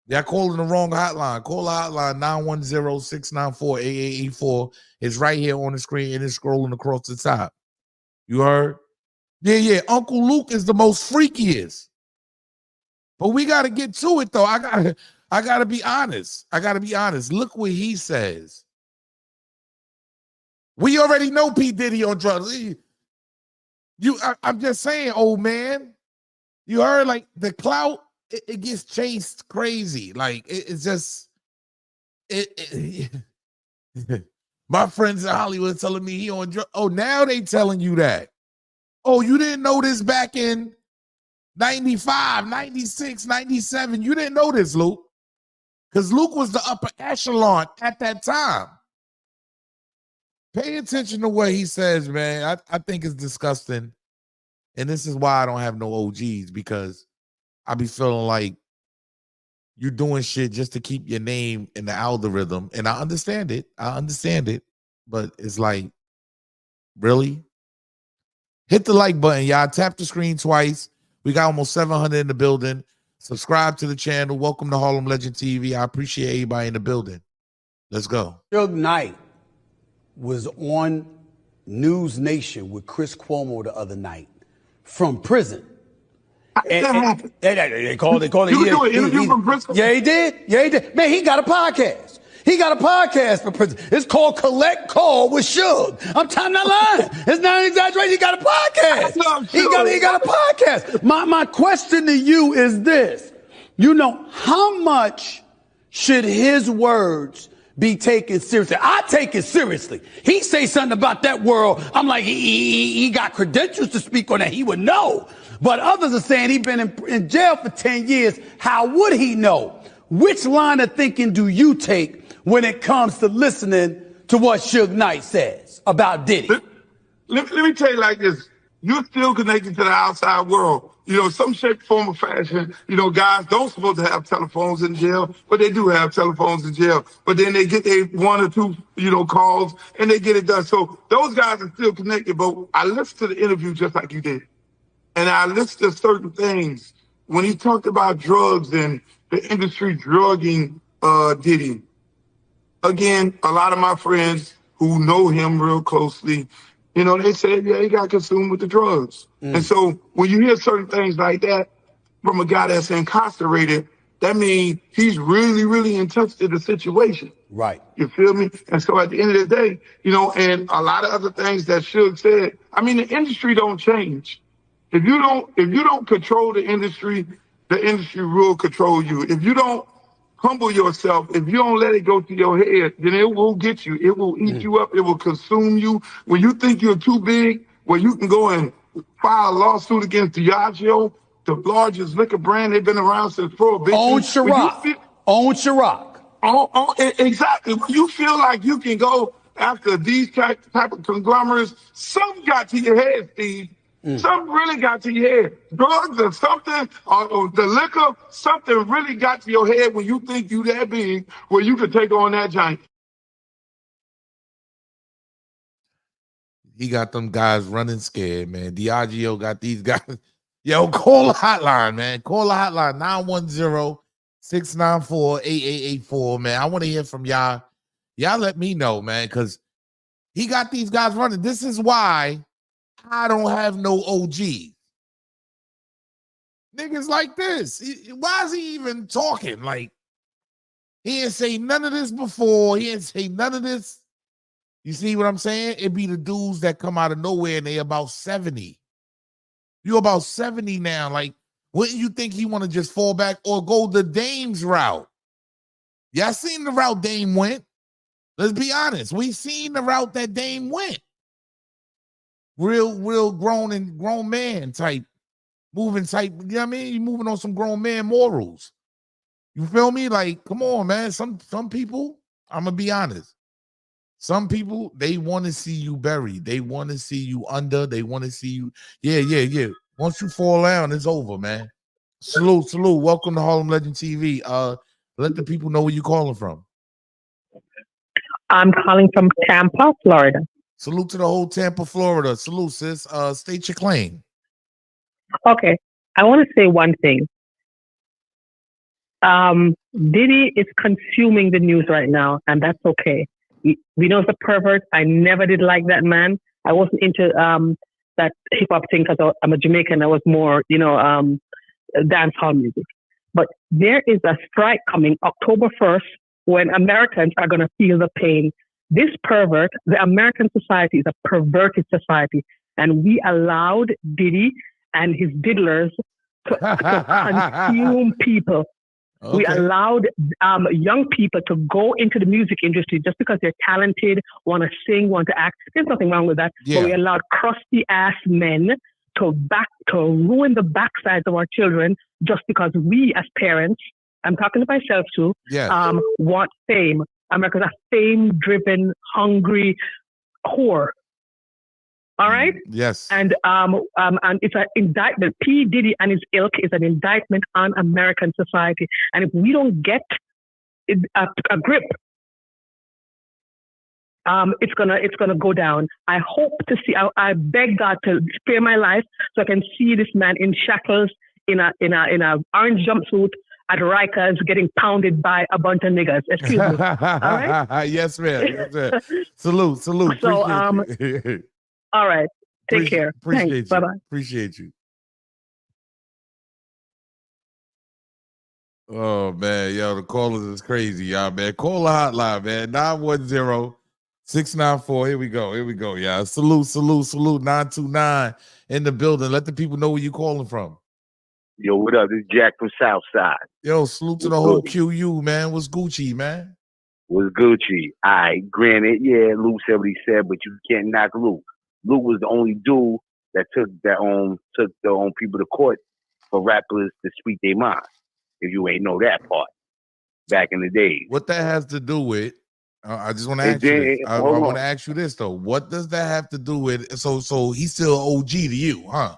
Y'all calling the wrong hotline. Call the hotline, 910-694-8884. It's right here on the screen and it's scrolling across the top. You heard? Yeah. Uncle Luke is the most freakiest. But we got to get to it, though. I got to be honest. Look what he says. We already know P. Diddy on drugs. I'm just saying, old man. You heard, like, the clout, it gets chased crazy. Like, it's just, my friends in Hollywood telling me he on drugs. Oh, now they telling you that. Oh, you didn't know this back in 95, 96, 97. You didn't know this, Luke. Because Luke was the upper echelon at that time. Pay attention to what he says, man. I think it's disgusting. And this is why I don't have no OGs, because I be feeling like you're doing shit just to keep your name in the algorithm. And I understand it. But it's like, really? Hit the like button, y'all. Tap the screen twice. We got almost 700 in the building. Subscribe to the channel. Welcome to Harlem Legend TV. I appreciate everybody in the building. Let's go. Suge Knight was on News Nation with Chris Cuomo the other night from prison. And they called it. You do an interview from prison? Yeah, he did. Man, he got a podcast. For prison. It's called Collect Call with Suge. I'm not lying. It's not an exaggeration. He got a podcast. He got a podcast. My question to you is this. You know, how much should his words be taken seriously? I take it seriously. He say something about that world. I'm like, he got credentials to speak on that. He would know. But others are saying he's been in jail for 10 years. How would he know? Which line of thinking do you take when it comes to listening to what Suge Knight says about Diddy? Let me tell you like this. You're still connected to the outside world. You know, some shape, form, or fashion, you know, guys don't supposed to have telephones in jail, but they do have telephones in jail. But then they get their 1 or 2, you know, calls, and they get it done. So those guys are still connected. But I listened to the interview just like you did. And I listened to certain things. When he talked about drugs and the industry drugging Diddy, again, a lot of my friends who know him real closely, you know, they said, yeah, he got consumed with the drugs. And so when you hear certain things like that from a guy that's incarcerated, that means he's really, really in touch with the situation. Right. You feel me? And so at the end of the day, you know, and a lot of other things that Suge said, I mean, the industry don't change. If you don't control the industry will control you. If you don't humble yourself, if you don't let it go to your head, then it will get you. It will eat you up. It will consume you. When you think you're too big, well, you can go and file a lawsuit against Diageo, the largest liquor brand. They've been around since Prohibition. Own Ciroc. Exactly. When you feel like you can go after these type of conglomerates, some got to your head, Steve. Something really got to your head. Drugs or something, or the liquor, something really got to your head when you think you that big, where you could take on that giant. He got them guys running scared, man. Diageo got these guys. Yo, call the hotline, man. Call the hotline, 910-694-8884, man. I want to hear from y'all. Y'all let me know, man, because he got these guys running. This is why I don't have no OGs. Niggas like this. Why is he even talking? Like, he didn't say none of this before. He didn't say none of this. You see what I'm saying? It be the dudes that come out of nowhere and they about 70. You about 70 now. Like, wouldn't you think he want to just fall back or go the Dame's route? Y'all seen the route Dame went. Let's be honest. We seen the route that Dame went. Real grown man type, moving type, you know what I mean? You moving on some grown man morals. You feel me? Like, come on, man. Some people, I'm gonna be honest. Some people, they want to see you buried. They want to see you under. They want to see you. Yeah. Once you fall down, it's over, man. Salute. Welcome to Harlem Legend TV. Let the people know where you calling from. I'm calling from Tampa, Florida. Salute to the whole Tampa, Florida. Salute, sis. State your claim. Okay. I want to say one thing. Diddy is consuming the news right now, and that's okay. We know it's a pervert. I never did like that man. I wasn't into that hip hop thing because I'm a Jamaican. I was more, dance hall music. But there is a strike coming October 1st when Americans are going to feel the pain. This pervert, the American society is a perverted society, and we allowed Diddy and his diddlers to consume people. Okay. We allowed young people to go into the music industry just because they're talented, want to sing, want to act. There's nothing wrong with that. Yeah. But we allowed crusty ass men to ruin the backsides of our children just because we as parents, I'm talking to myself too, want fame. America's a fame-driven, hungry whore. All right. Yes. And it's an indictment. P. Diddy and his ilk is an indictment on American society. And if we don't get a grip, it's gonna go down. I hope to see. I beg God to spare my life so I can see this man in shackles in a orange jumpsuit at Rikers getting pounded by a bunch of niggas. Excuse me. All right. Yes, ma'am. Yes, ma'am. Salute. So Appreciate you. all right. Take care. Appreciate Thanks. you. Bye bye. Appreciate you. Oh man, yo, the callers is crazy, y'all, man. Call the hotline, man. 910-694. Here we go, y'all. Salute. 929 in the building. Let the people know where you calling from. Yo, what up? This is Jack from Southside. Yo, salute to the whole QU, man. What's Gucci, man? What's Gucci? All right, granted, yeah, Luke said what he said, but you can't knock Luke. Luke was the only dude that took the people to court for rappers to speak their mind. If you ain't know that part, back in the days. What that has to do with? I just want to ask you this. I want to ask you this though. What does that have to do with? So he's still OG to you, huh?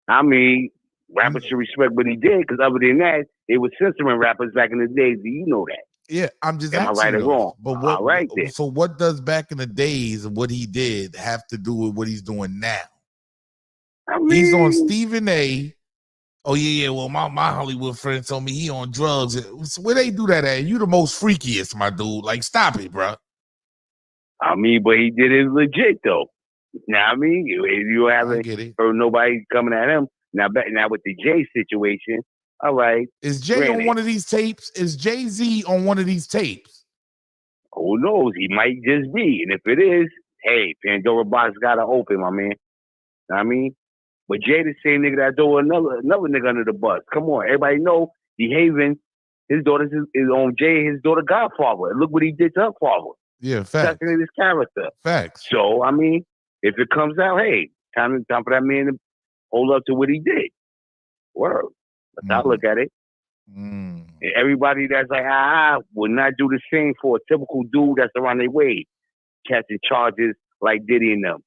I mean, rappers should respect what he did, because other than that, they were censoring rappers back in the days. Do you know that? Yeah, I'm just Am I asking. right or wrong? But what? All right, then. So what does back in the days of what he did have to do with what he's doing now? I mean, he's on Stephen A. Oh yeah. Well, my Hollywood friend told me he on drugs. So where they do that at? You the most freakiest, my dude. Like, stop it, bro. I mean, but he did it legit though. Now, I mean, you haven't heard nobody coming at him. Now with the Jay situation, all right. Is Jay on one of these tapes? Is Jay-Z on one of these tapes? Who knows? He might just be. And if it is, hey, Pandora box gotta open, my man. I mean, but Jay the same nigga that throw another nigga under the bus. Come on, everybody know behaving. His daughter is on Jay, his daughter godfather. And look what he did to her father. Yeah, facts. Assassinated his character. Facts. So I mean, if it comes out, hey, time for that man to hold up to what he did. Word. That's how I look at it. And everybody that's like, would not do the same for a typical dude that's around their way, catching charges like Diddy and them.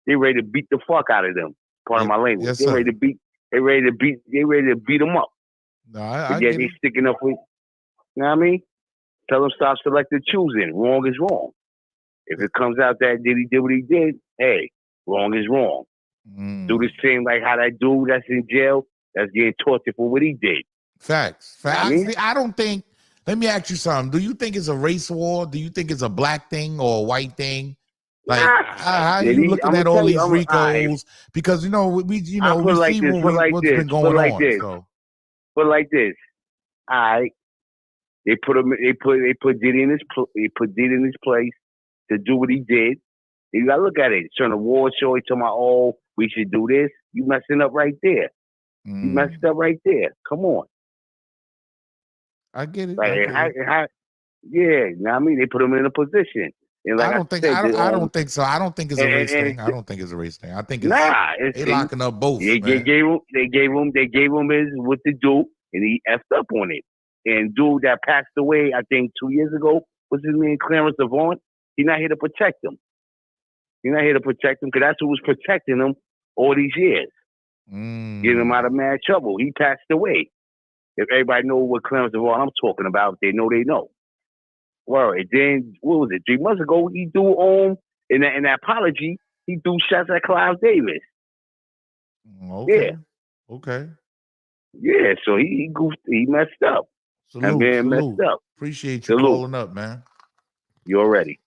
They ready to beat the fuck out of them. Part of my language. Yes, they ready to beat them up. No, I but get yet they it. sticking up with, you know what I mean? Tell them stop selective choosing. Wrong is wrong. If it comes out that Diddy did what he did, hey, wrong is wrong. Do the same like how that dude that's in jail that's getting tortured for what he did. Facts. I mean? I don't think. Let me ask you something. Do you think it's a race war? Do you think it's a black thing or a white thing? Like, how are you looking at all these Ricos? Because we see what's been going on. So. But like this, all right. They put Diddy in his place to do what he did. You gotta look at it. It's an award show. He talking about, oh, we should do this. You messing up right there. You messed up right there. Come on. I get it. Like, yeah, you know what I mean? They put him in a position. And like I don't think so. I don't think it's a race thing. I don't think it's a race thing. I think it's they locking up both. They gave him his what to do, and he effed up on it. And dude that passed away, I think 2 years ago, what's his name? Clarence Avant. He's not here to protect him. He's not here to protect him because that's who was protecting him all these years. Getting him out of mad trouble. He passed away. If everybody know what Clarence Avant I'm talking about, they know they know. Well, and then, what was it, 3 months ago, he threw in that apology, he threw shots at Clive Davis. Okay. Yeah. Okay. Yeah, so he goofed, he messed up. Messed up. Appreciate you calling up, man. You already.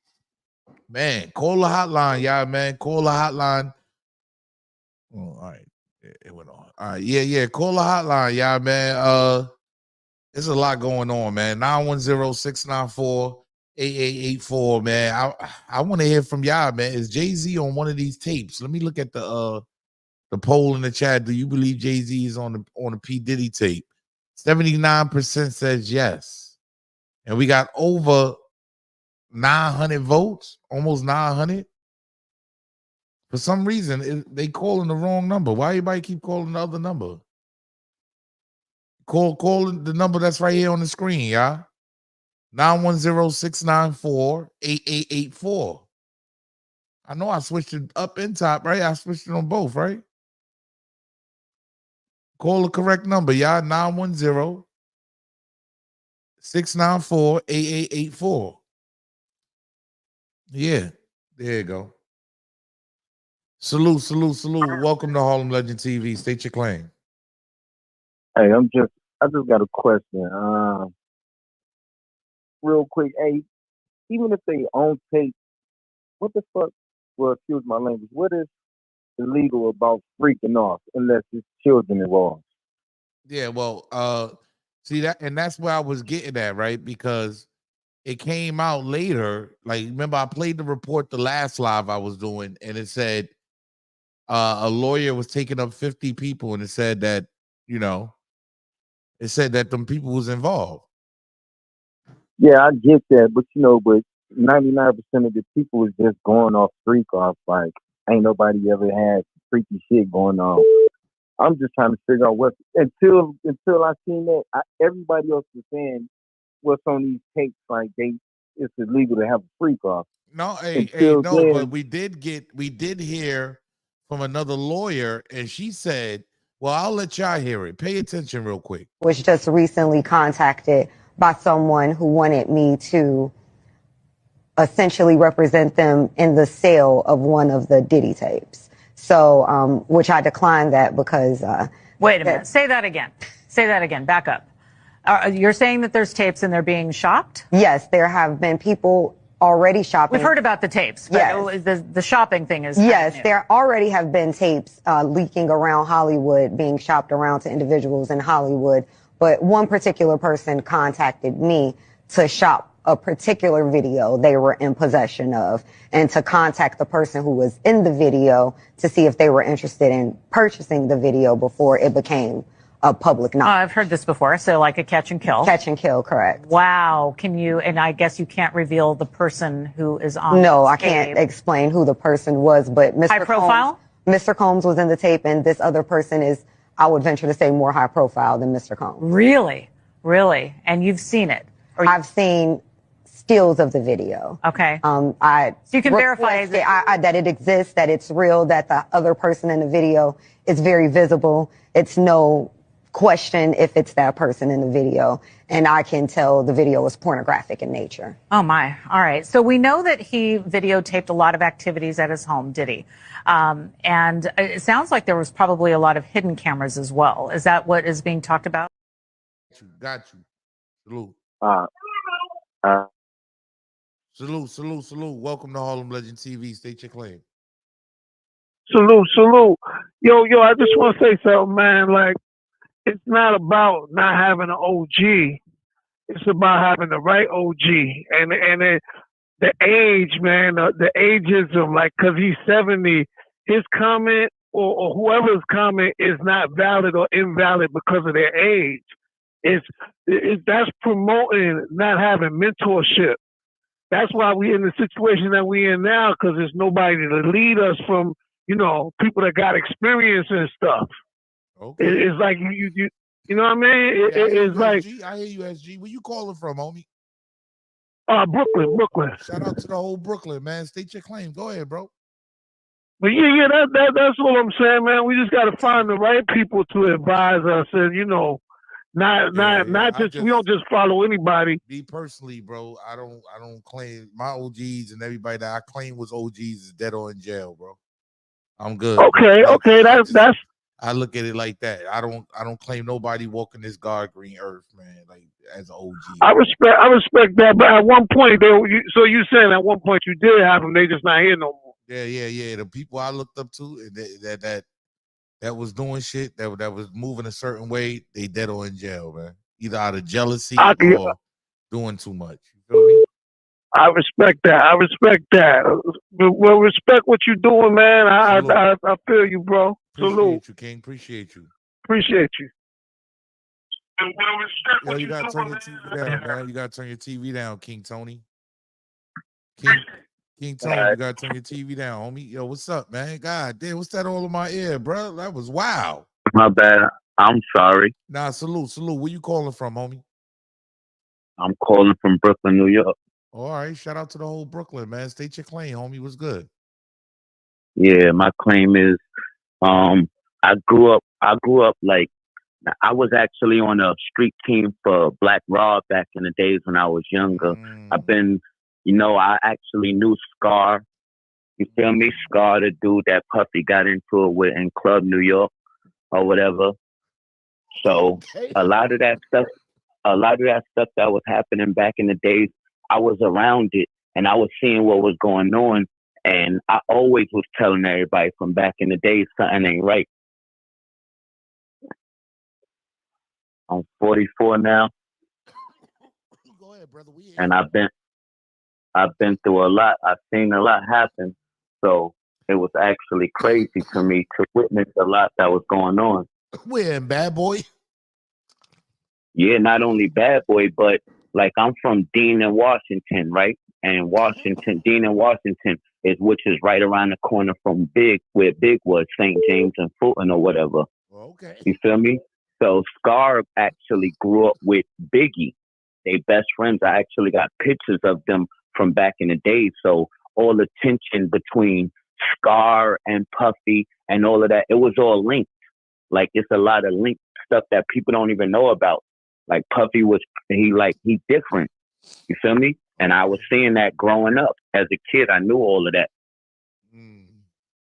Man, call the hotline, y'all, man. Call the hotline. Oh, all right. It went on. All right. Yeah. Call the hotline, y'all, man. There's a lot going on, man. 910-694-8884, man. I want to hear from y'all, man. Is Jay-Z on one of these tapes? Let me look at the poll in the chat. Do you believe Jay-Z is on the P. Diddy tape? 79% says yes. And we got over 900 votes, almost 900. For some reason, they calling the wrong number. Why everybody keep calling the other number? Call the number that's right here on the screen, y'all. 910-694-8884. I know I switched it up and top, right? I switched it on both, right? Call the correct number, y'all. 910-694-8884. Yeah, there you go. Salute, salute, salute. Welcome to Harlem Legend TV. State your claim. Hey, I just got a question. Real quick, hey, even if they own tape, what the fuck? Well, excuse my language. What is illegal about freaking off unless it's children involved? Yeah, well, see that, and that's where I was getting at, right? Because it came out later. Like, remember, I played the report the last live I was doing, and it said a lawyer was taking up 50 people, and it said that, it said that them people was involved. Yeah, I get that, but 99% of the people is just going off freak off. Like, ain't nobody ever had freaky shit going on. I'm just trying to figure out what until I seen that. Everybody else was saying what's on these tapes, like it's illegal to have a freak off. No, Until no, then, but we did hear from another lawyer, and she said, well, I'll let y'all hear it. Pay attention real quick. Was just recently contacted by someone who wanted me to essentially represent them in the sale of one of the Diddy tapes. So, which I declined that because. Wait a minute. Say that again. Say that again. Back up. You're saying that there's tapes and they're being shopped? Yes, there have been people already shopping. We've heard about the tapes, but yes. The shopping thing is. Yes, there already have been tapes leaking around Hollywood, being shopped around to individuals in Hollywood. But one particular person contacted me to shop a particular video they were in possession of, and to contact the person who was in the video to see if they were interested in purchasing the video before it became a public knowledge. I've heard this before, so like a catch and kill. Catch and kill, correct. Wow. Can you, and I guess you can't reveal the person who is on No, I tape. can't explain who the person was, but Mr. High profile? Mr. Combs was in the tape, and this other person is, I would venture to say, more high profile than Mr. Combs. Really? Really? And you've seen it? I've seen stills of the video. Okay. So you can verify that it exists, that it's real, that the other person in the video is very visible. It's no question if it's that person in the video, and I can tell the video is pornographic in nature. Oh my. All right. So we know that he videotaped a lot of activities at his home, did he? And it sounds like there was probably a lot of hidden cameras as well. Is that what is being talked about? Got you. Salute. Salute, salute, salute. Welcome to Harlem Legend TV. State your claim. Salute, salute. Yo, I just want to say something, man. Like, it's not about not having an OG. It's about having the right OG. And the age, man, the ageism, like, because he's 70, his comment or whoever's comment is not valid or invalid because of their age. That's promoting not having mentorship. That's why we're in the situation that we're in now, because there's nobody to lead us from, people that got experience and stuff. Okay. It's like you know what I mean? It's like I hear you, SG. Where you calling from, homie? Brooklyn. Shout out to the whole Brooklyn, man. State your claim. Go ahead, bro. But yeah, that's what I'm saying, man. We just got to find the right people to advise us, and not just we don't just follow anybody. Me personally, bro, I don't claim my OGs, and everybody that I claim was OGs is dead or in jail, bro. I'm good. Okay, that's. I look at it like that. I don't claim nobody walking this God green earth, man. Like, as an OG. I respect that, but at one point so you saying at one point you did have them, they just not here no more. Yeah. The people I looked up to that was doing shit, that was moving a certain way, they dead or in jail, man. Either out of jealousy or doing too much. You feel me? I respect that. Well, respect what you're doing, man. I feel you, bro. Appreciate you, King. Appreciate you. Appreciate you. Yo, you gotta turn your TV down, man. You gotta turn your TV down, King Tony. King Tony, you gotta turn your TV down, homie. Yo, what's up, man? God damn, what's that all in my ear, bro? That was wild. My bad. I'm sorry. Nah, salute. Where you calling from, homie? I'm calling from Brooklyn, New York. All right, shout out to the whole Brooklyn, man. State your claim, homie. What's good? Yeah, my claim is I grew up like I was actually on a street team for Black Rob back in the days when I was younger. I've been, I actually knew Scar. You feel me? Scar, the dude that Puffy got into it with in Club New York or whatever. So a lot of that stuff, that was happening back in the days, I was around it and I was seeing what was going on. And I always was telling everybody from back in the days something ain't right. I'm 44 now. Go ahead, brother. And I've been through a lot. I've seen a lot happen. So it was actually crazy to me to witness a lot that was going on. We're in Bad Boy. Yeah, not only Bad Boy, but like I'm from Dean and Washington, right? And Dean and Washington which is right around the corner from Big, where Big was, St. James and Fulton or whatever. Okay. You feel me? So Scar actually grew up with Biggie. They best friends. I actually got pictures of them from back in the day. So all the tension between Scar and Puffy and all of that, it was all linked. Like it's a lot of linked stuff that people don't even know about. Like Puffy he different. You feel me? And I was seeing that growing up as a kid. I knew all of that.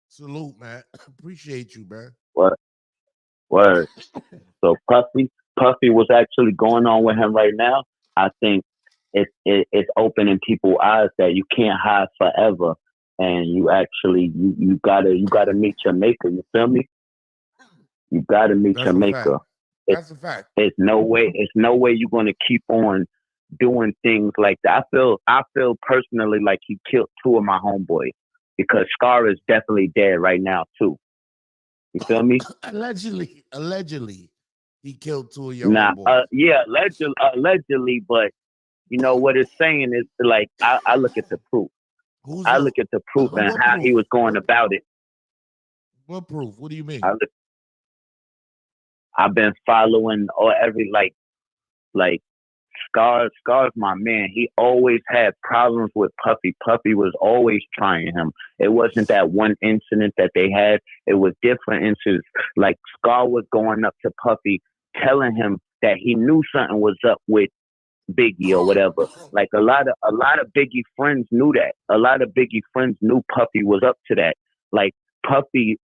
Salute, man. Appreciate you, man. Word. So Puffy was actually going on with him right now. I think it's opening people's eyes that you can't hide forever, and you actually you gotta meet your maker. You feel me? You gotta meet your maker. That's a fact. It's no way you're gonna keep on doing things like that. I feel personally like he killed two of my homeboys because Scar is definitely dead right now too. You feel me? Allegedly, he killed two of your homeboys. Yeah, allegedly, but you know what it's saying is like I look at the proof. Look at the proof and how proof? he was going about it. What proof? What do you mean? I've been following or every like Scar's my man. He always had problems with Puffy. Puffy was always trying him. It wasn't that one incident that they had. It was different incidents. Like Scar was going up to Puffy, telling him that he knew something was up with Biggie or whatever. Like a lot of Biggie friends knew that. A lot of Biggie friends knew Puffy was up to that. Like Puffy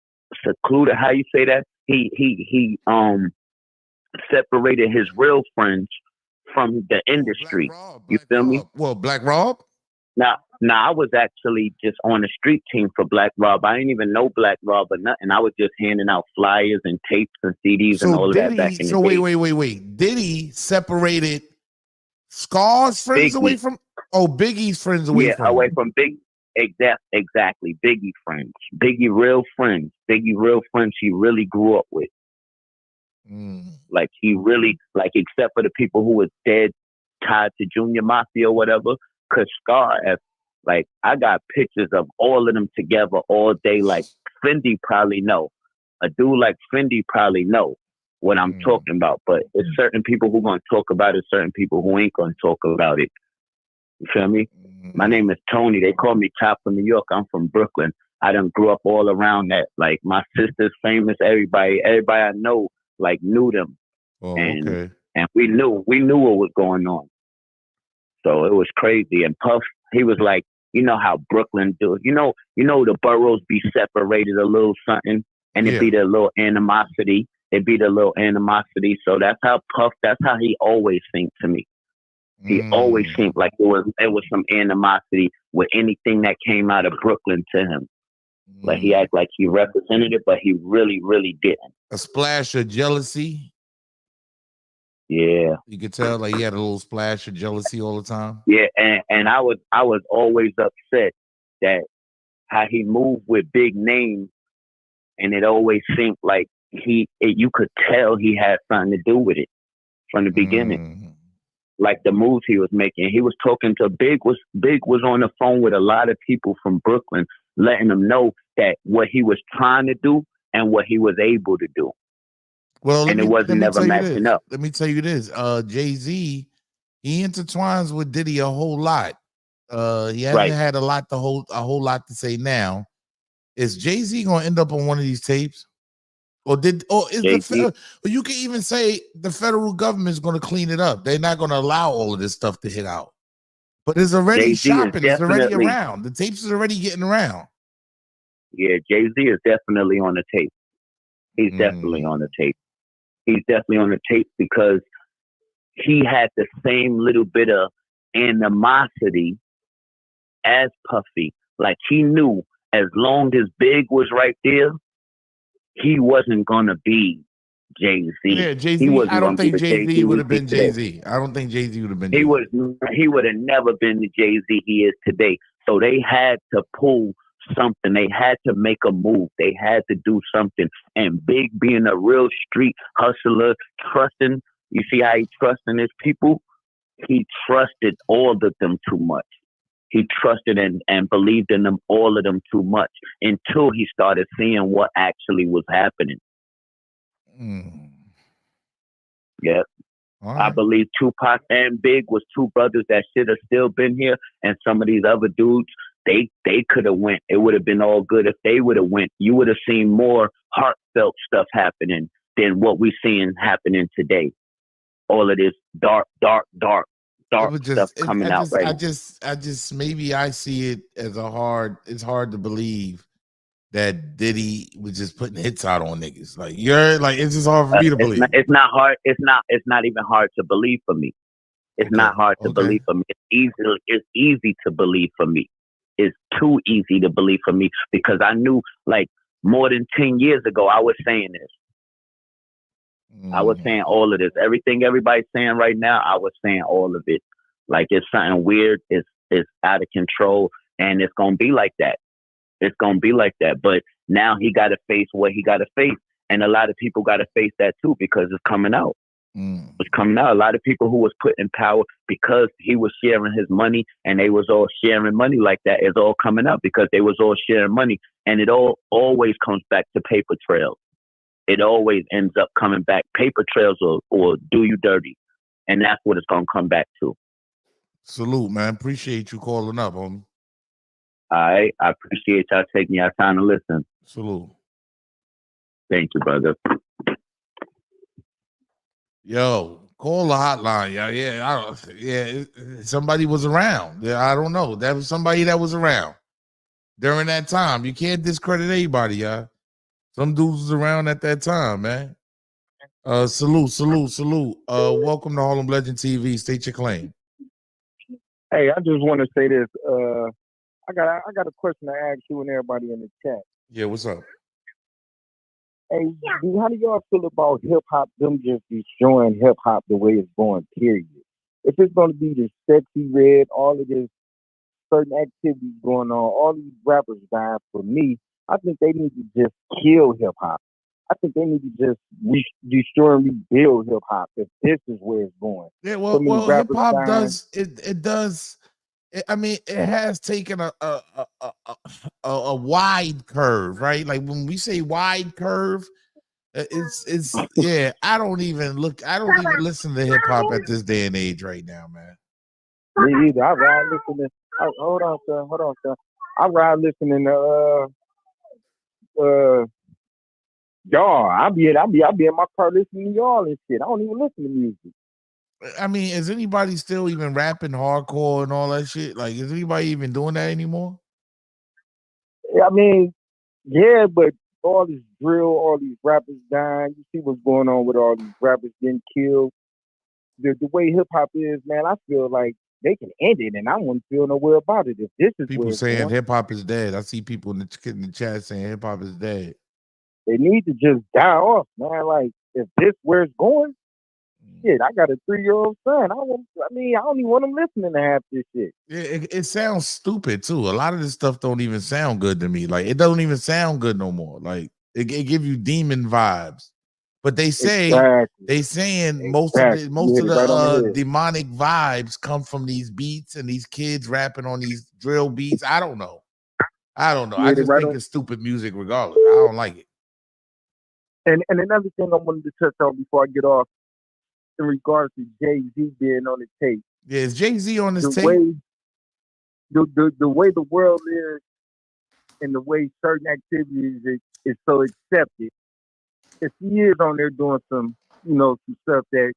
secluded. How you say that? He separated his real friends from the industry. You feel me? Well, Black Rob? Now I was actually just on the street team for Black Rob. I didn't even know Black Rob or nothing. I was just handing out flyers and tapes and CDs and all of that back in the day. Wait. Diddy separated Scar's friends away from Biggie's friends away from away from Big. Exactly. Biggie friends. Biggie real friends. He really grew up with. Like he really except for the people who was dead tied to Junior Mafia or whatever, cause Scar I got pictures of all of them together all day. Like Fendi probably know. A dude like Fendi probably know what I'm talking about. But it's certain people who gonna talk about it, certain people who ain't gonna talk about it. You feel me? My name is Tony. They call me Top from New York. I'm from Brooklyn. I done grew up all around that. Like my sister's famous. Everybody I know knew them. And we knew what was going on. So it was crazy. And Puff, he was like, you know how Brooklyn do it. You know the boroughs be separated a little something, and it be the little animosity. So that's how Puff. That's how he always seemed to me. He always seemed like it was some animosity with anything that came out of Brooklyn to him. Like he acted like he represented it, but he really, really didn't. A splash of jealousy. Yeah, you could tell like he had a little splash of jealousy all the time. Yeah, and I was always upset that how he moved with big names, and it always seemed like you could tell he had something to do with it from the beginning. Like the moves he was making, he was talking to Big was on the phone with a lot of people from Brooklyn, letting them know that what he was trying to do and what he was able to do. Well, and it wasn't never matching up. Let me tell you this: Jay-Z, he intertwines with Diddy a whole lot. He hasn't had a whole lot to say now, Is Jay-Z gonna end up on one of these tapes? Or you can even say the federal government is going to clean it up. They're not going to allow all of this stuff to hit out. But it's already shopping. It's already around. The tapes is already getting around. Yeah, Jay-Z is definitely on the tape. He's definitely on the tape. He's definitely on the tape because he had the same little bit of animosity as Puffy. Like he knew as long as Big was right there, he wasn't gonna be Jay-Z. Yeah, Jay-Z. I don't think Jay-Z would have been Jay-Z. I don't think Jay-Z would have been. He would have never been the Jay-Z he is today. So they had to pull something. They had to make a move. They had to do something. And Big being a real street hustler, trusting. You see how he trusting his people? He trusted all of them too much. He trusted and believed in them, all of them too much, until he started seeing what actually was happening. Yep. Right. I believe Tupac and Big was two brothers that should have still been here, and some of these other dudes, they could have went. It would have been all good if they would have went. You would have seen more heartfelt stuff happening than what we're seeing happening today. All of this dark stuff coming out right now. I just maybe I see it as it's hard to believe that Diddy was just putting hits out on niggas. Like it's just hard for me to believe. It's not hard. It's not even hard to believe for me. It's not hard to believe for me. It's easy to believe for me. It's too easy to believe for me because I knew like more than 10 years ago I was saying this. I was saying all of this. Everything everybody's saying right now, I was saying all of it. Like it's something weird. It's out of control, and it's gonna be like that. It's gonna be like that. But now he got to face what he got to face, and a lot of people got to face that too because it's coming out. It's coming out. A lot of people who was put in power because he was sharing his money, and they was all sharing money like that. Is all coming out because they was all sharing money, and it always comes back to paper trails. It always ends up coming back. Paper trails or do you dirty. And that's what it's going to come back to. Salute, man. Appreciate you calling up, homie. All right. I appreciate y'all taking your time to listen. Salute. Thank you, brother. Yo, call the hotline. Somebody was around. Yeah, I don't know. That was somebody that was around during that time. You can't discredit anybody, y'all. Some dudes was around at that time, man. Salute. Welcome to Harlem Legend TV. State your claim. Hey, I just want to say this. I got a question to ask you and everybody in the chat. Yeah, what's up? Hey, how do y'all feel about hip hop? Them just destroying hip hop the way it's going. Period. If it's going to be this sexy red, all of this certain activities going on, all these rappers dying. For me, I think they need to just kill hip hop. I think they need to just destroy and rebuild hip hop if this is where it's going. Yeah, well, hip hop does it does. I mean, it has taken a wide curve, right? Like when we say wide curve, it's yeah. I don't even listen to hip hop at this day and age right now, man. Me either. I ride listening. Hold on, son. I ride listening to y'all. I be in my car listening to y'all and shit. I don't even listen to music. I mean, is anybody still even rapping hardcore and all that shit? Like, is anybody even doing that anymore? I mean, yeah, but all this drill, all these rappers dying. You see what's going on with all these rappers getting killed. The way hip hop is, man, I feel like they can end it, and I wouldn't feel nowhere about it if this is people saying hip hop is dead. I see people in the chat saying hip hop is dead. They need to just die off, man. Like if this where it's going, shit. I got a 3-year-old son. I don't even want him listening to half this shit. Yeah, it sounds stupid too. A lot of this stuff don't even sound good to me. Like it doesn't even sound good no more. Like it give you demon vibes. But they say most of the demonic vibes come from these beats and these kids rapping on these drill beats. I don't know. I just think it's stupid music regardless. I don't like it. And another thing I wanted to touch on before I get off in regards to Jay-Z being on the tape. Yeah, is Jay-Z on this tape? The way the world is, and the way certain activities is so accepted, if he is on there doing some, some stuff that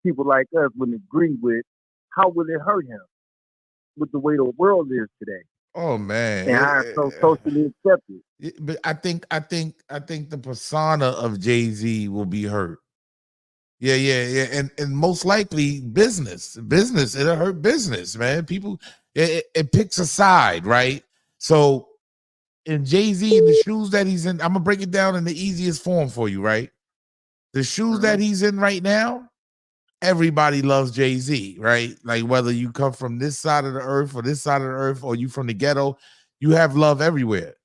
people like us wouldn't agree with, how will it hurt him with the way the world is today Oh man, and how it's so socially accepted? But I think the persona of Jay-Z will be hurt. Yeah, and most likely business. It'll hurt business, man. People, it picks a side, right? So, in Jay-Z, in the shoes that he's in, I'm gonna break it down in the easiest form for you, right? The shoes that he's in right now, everybody loves Jay-Z, right? Like whether you come from this side of the earth or this side of the earth, or you from the ghetto, you have love everywhere.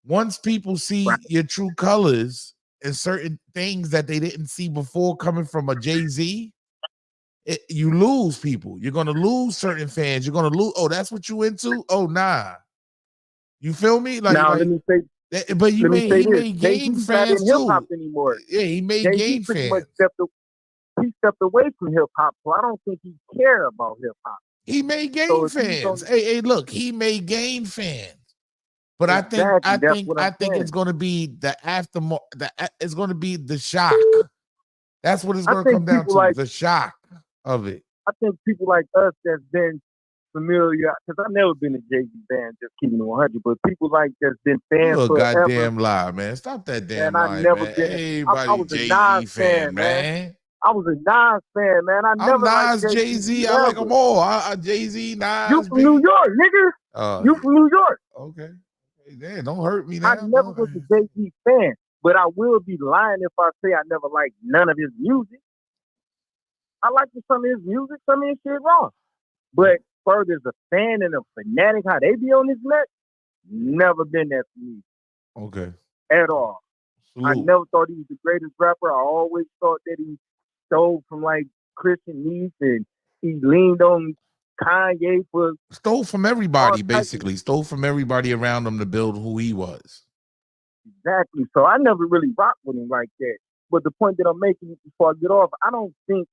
Once people see your true colors and certain things that they didn't see before coming from a Jay-Z, you lose people. You're gonna lose certain fans. You're gonna lose. Oh, that's what you into? Oh, nah. You feel me? Now let me say, but he may Jay-Z's gain not fans in hip hop too. anymore. Yeah, he may Jay-Z gain pretty fans. much stepped away from hip hop, so I don't think he care about hip hop. He may gain fans. Hey, look, he may gain fans. But I think it's going to be the aftermath. It's going to be the shock. That's what it's going to come down to. The shock of it. I think people like us that's been familiar, because I've never been a Jay-Z fan, just keeping it 100. But people like that's been fans You a forever. Goddamn lie, man. Stop that damn lie, man. I was a Nas fan, man. I was a Nas fan, man. I'm Nas, Jay-Z. I like them all. Jay-Z, Nas. You from New York, nigga. You from New York. Okay. Hey, don't hurt me now. I never was a Jay-Z fan, but I will be lying if I say I never liked none of his music. I like some of his music, some of his shit wrong. But further as a fan and a fanatic, how they be on his neck, never been that for me. Okay. At all. Salute. I never thought he was the greatest rapper. I always thought that he stole from like Christian Neef and he leaned on Kanye for stole from everybody, basically. Stole from everybody around him to build who he was. Exactly. So I never really rocked with him like that. But the point that I'm making before I get off, I don't think,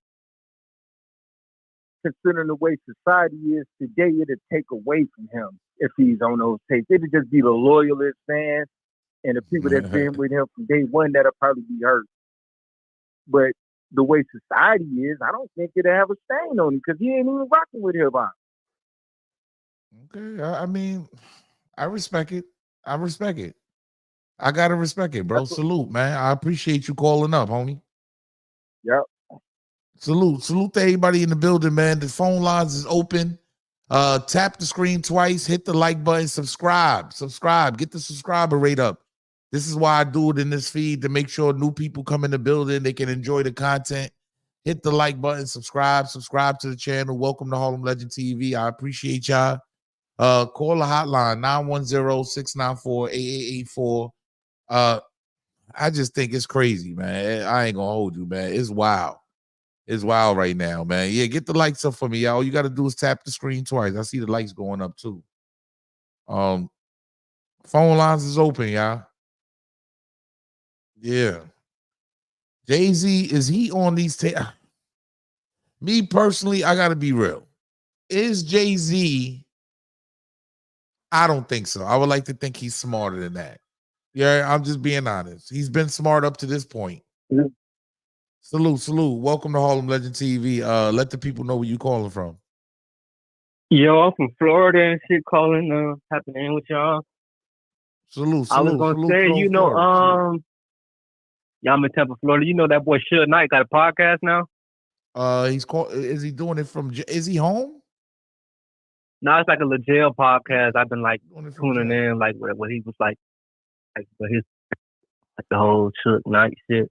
considering the way society is today, it'd take away from him if he's on those tapes. It'd just be the loyalist fans and the people that's been with him from day one that'll probably be hurt. But the way society is, I don't think it'll have a stain on him because he ain't even rocking with hip hop. Okay, I mean, I respect it. I gotta respect it, bro. Salute, man. I appreciate you calling up, homie. Yep. Salute to everybody in the building, man. The phone lines is open. Tap the screen twice, hit the like button, subscribe, get the subscriber rate up. This is why I do it in this feed, to make sure new people come in the building, they can enjoy the content. Hit the like button, subscribe to the channel. Welcome to Harlem Legend TV. I appreciate y'all. Call the hotline 910-694-8884. I just think it's crazy, man. I ain't gonna hold you, man. It's wild. It's wild right now, man. Yeah, get the lights up for me, y'all. All you got to do is tap the screen twice. I see the lights going up too. Phone lines is open, y'all. Yeah. Jay-Z, is he on these tapes? Me personally, I got to be real. Is Jay-Z? I don't think so. I would like to think he's smarter than that. Yeah, I'm just being honest. He's been smart up to this point. Mm-hmm. Salute. Welcome to Harlem Legend TV. Let the people know where you calling from. Yo, I'm from Florida and shit, calling, tapping in with y'all. Salute. I was gonna say, y'all in Tampa, Florida. You know that boy Suge Knight got a podcast now. He's called. Is he doing it from? Is he home? No, it's like a jail podcast. I've been like tuning in, like what he was like for his like the whole Suge Knight shit.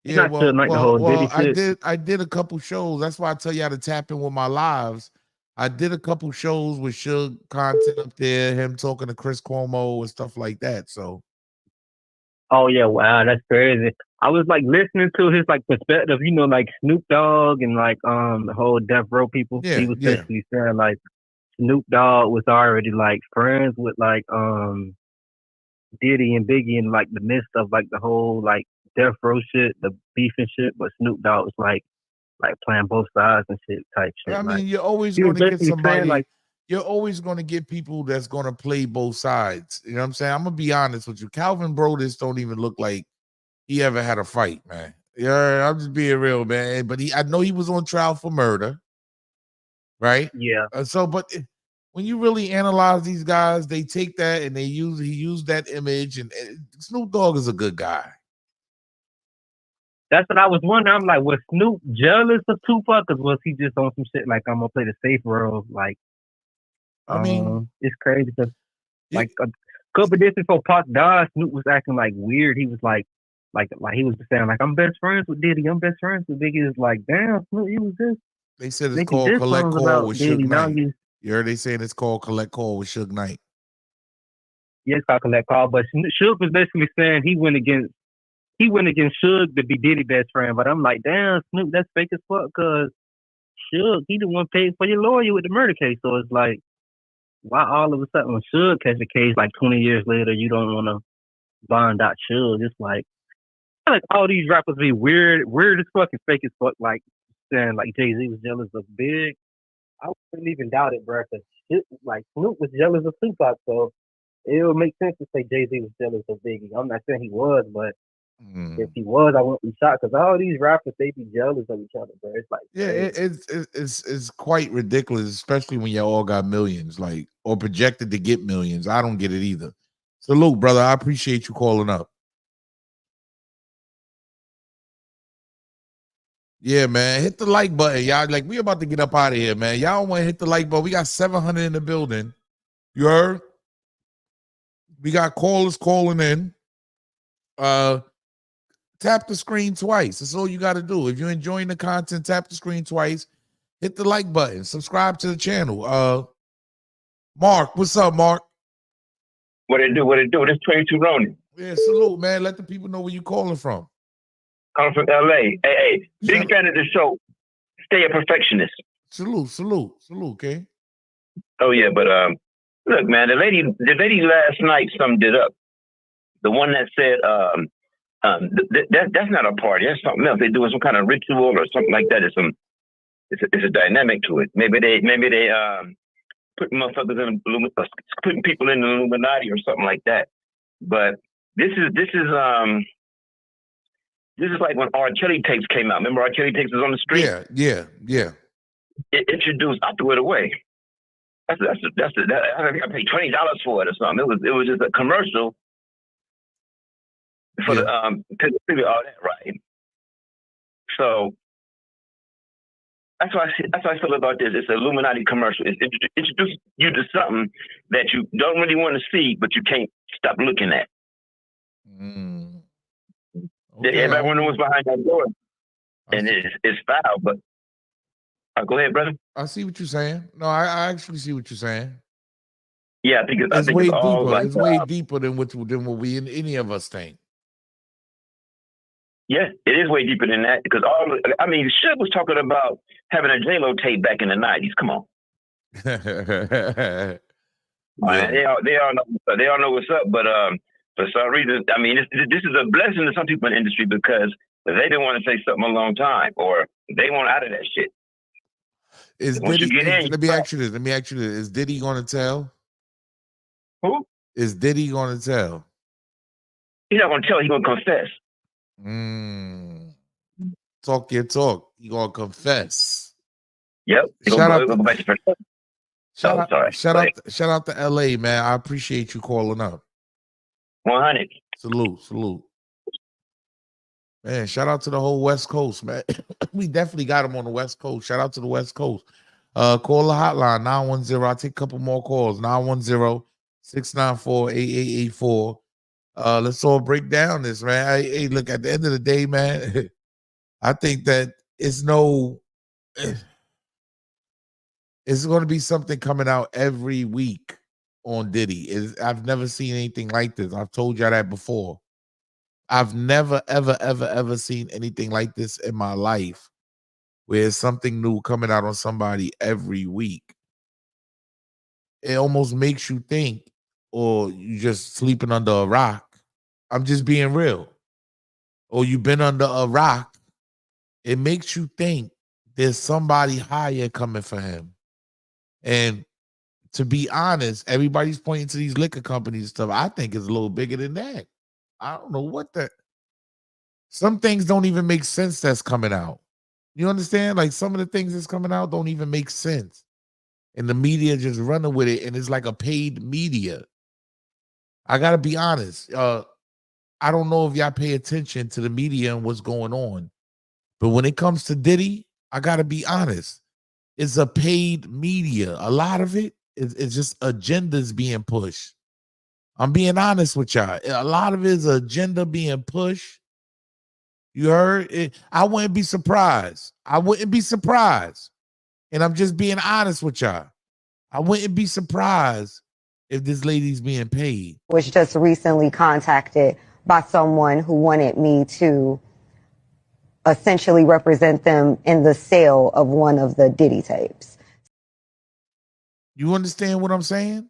Yeah, Diddy shit. I did a couple shows. That's why I tell y'all to tap in with my lives. I did a couple shows with Suge content up there, him talking to Chris Cuomo and stuff like that. So, oh yeah, wow, that's crazy. I was like listening to his like perspective, like Snoop Dogg and like the whole Death Row people. Yeah, he was basically saying like Snoop Dogg was already like friends with like Diddy and Biggie in like the midst of like the whole like Death Row shit, the beef and shit, but Snoop Dogg was like playing both sides and shit type shit. I mean, you're always going to get somebody. you're always going to get people that's going to play both sides. You know what I'm saying? I'm gonna be honest with you. Calvin Brodus don't even look like he ever had a fight, man. Yeah, I'm just being real, man. But I know he was on trial for murder, right? Yeah. When you really analyze these guys, they take that and he used that image, and Snoop Dogg is a good guy. That's what I was wondering. I'm like, was Snoop jealous of Tupac, or was he just on some shit like, I'm gonna play the safe role? Like, I mean, it's crazy because like a couple days before Pac died, Snoop was acting like weird. He was like he was saying like, I'm best friends with Diddy, I'm best friends with Biggie. It's like, damn, Snoop, you was just They said it's making called diss Collect songs Call about with Diddy. Suge Now Knight. You heard they saying it's called Collect Call with Suge Knight. Yes, I collect call, but Suge was basically saying he went against Suge to be Diddy best friend. But I'm like, damn, Snoop, that's fake as fuck. Cause Suge, he the one paid for your lawyer with the murder case. So it's like, why all of a sudden when Suge catch a case like 20 years later, you don't want to bond out Suge? It's like all these rappers be weird as fuck and fake as fuck. Like saying like Jay-Z was jealous of Big. I wouldn't even doubt it, bro. Cause like Snoop was jealous of Tupac, so it would make sense to say Jay-Z was jealous of Biggie. I'm not saying he was, but if he was, I wouldn't be shocked because all these rappers, they be jealous of each other, bro. It's like, Yeah, it's quite ridiculous, especially when y'all all got millions, like, or projected to get millions. I don't get it either. Salute, brother. I appreciate you calling up. Yeah, man. Hit the like button, y'all. Like, we about to get up out of here, man. Y'all want to hit the like button. We got 700 in the building. You heard? We got callers calling in. Tap the screen twice. That's all you got to do. If you're enjoying the content, tap the screen twice. Hit the like button. Subscribe to the channel. Mark, what's up, Mark? What it do? What it do? This 22 Ronin. Yeah, salute, man. Let the people know where you calling from. Calling from LA. Hey, big fan of the show. Stay a perfectionist. Salute, okay? Oh yeah, but look, man, the lady last night summed it up. The one that said that's not a party. That's something else. They're doing some kind of ritual or something like that. It's a dynamic to it. Maybe they putting motherfuckers in putting people in the Illuminati or something like that. But this is like when R. Kelly tapes came out. Remember R. Kelly tapes was on the street? Yeah. It introduced. I threw it away. I think I paid $20 for it or something. It was just a commercial for the to figure all that right. So that's how I feel about this. It's an Illuminati commercial. It introduces you to something that you don't really want to see, but you can't stop looking at. Okay, everybody wonder what's behind that door, and it's foul. But go ahead, brother. I see what you're saying. No, I actually see what you're saying. Yeah, I think it's way all deeper. like, It's way deeper than what we in any of us think. Yeah, it is way deeper than that because Suge was talking about having a J-Lo tape back in the 90s. Come on. They all know what's up, but for some reason, this is a blessing to some people in the industry because they didn't want to say something a long time or they want out of that shit. Let me ask you this. Is Diddy going to tell? Who? Is Diddy going to tell? He's not going to tell. He's going to confess. Talk your talk. You gonna confess? Yep. Shout out to LA, man. I appreciate you calling up. 100. Salute. Man, shout out to the whole West Coast, man. We definitely got them on the West Coast. Shout out to the West Coast. Call the hotline 910. I'll take a couple more calls. 910-694-8884. Let's all break down this, man. Hey, look, at the end of the day, man, I think that it's going to be something coming out every week on Diddy. I've never seen anything like this. I've told y'all that before. I've never, ever seen anything like this in my life where there's something new coming out on somebody every week. It almost makes you think, or you just sleeping under a rock. I'm just being real. Or you've been under a rock. It makes you think there's somebody higher coming for him. And to be honest, everybody's pointing to these liquor companies and stuff. I think it's a little bigger than that. I don't know what that. Some things don't even make sense that's coming out. You understand? Like some of the things that's coming out don't even make sense. And the media just running with it, and it's like a paid media. I gotta be honest. I don't know if y'all pay attention to the media and what's going on. But when it comes to Diddy, I gotta be honest. It's a paid media. A lot of it is just agendas being pushed. I'm being honest with y'all. A lot of it is agenda being pushed. You heard it. I wouldn't be surprised. I wouldn't be surprised. And I'm just being honest with y'all. I wouldn't be surprised if this lady's being paid. Was just recently contacted by someone who wanted me to essentially represent them in the sale of one of the Diddy tapes. You understand what I'm saying?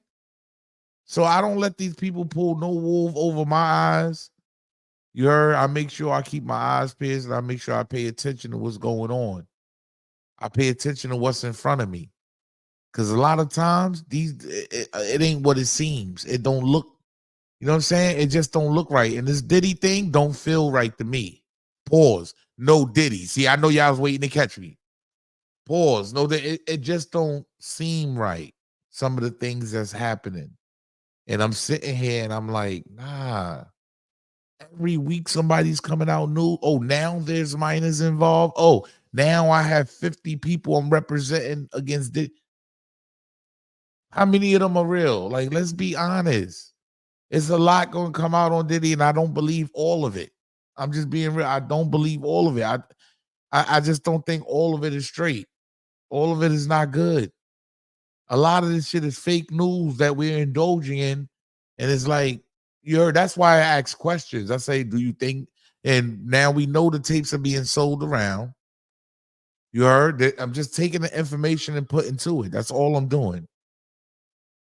So I don't let these people pull no wool over my eyes. You heard? I make sure I keep my eyes pierced, and I make sure I pay attention to what's going on. I pay attention to what's in front of me. Because a lot of times, it ain't what it seems. It don't look, you know what I'm saying? It just don't look right. And this Diddy thing don't feel right to me. Pause. No Diddy. See, I know y'all was waiting to catch me. Pause. No, it just don't seem right. Some of the things that's happening. And I'm sitting here and I'm like, nah. Every week somebody's coming out new. Oh, now there's minors involved. Oh, now I have 50 people I'm representing against Diddy. How many of them are real? Like, let's be honest. It's a lot going to come out on Diddy, and I don't believe all of it. I'm just being real. I don't believe all of it. I just don't think all of it is straight. All of it is not good. A lot of this shit is fake news that we're indulging in, and it's like, that's why I ask questions. I say, do you think? And now we know the tapes are being sold around. You heard that? I'm just taking the information and putting to it. That's all I'm doing.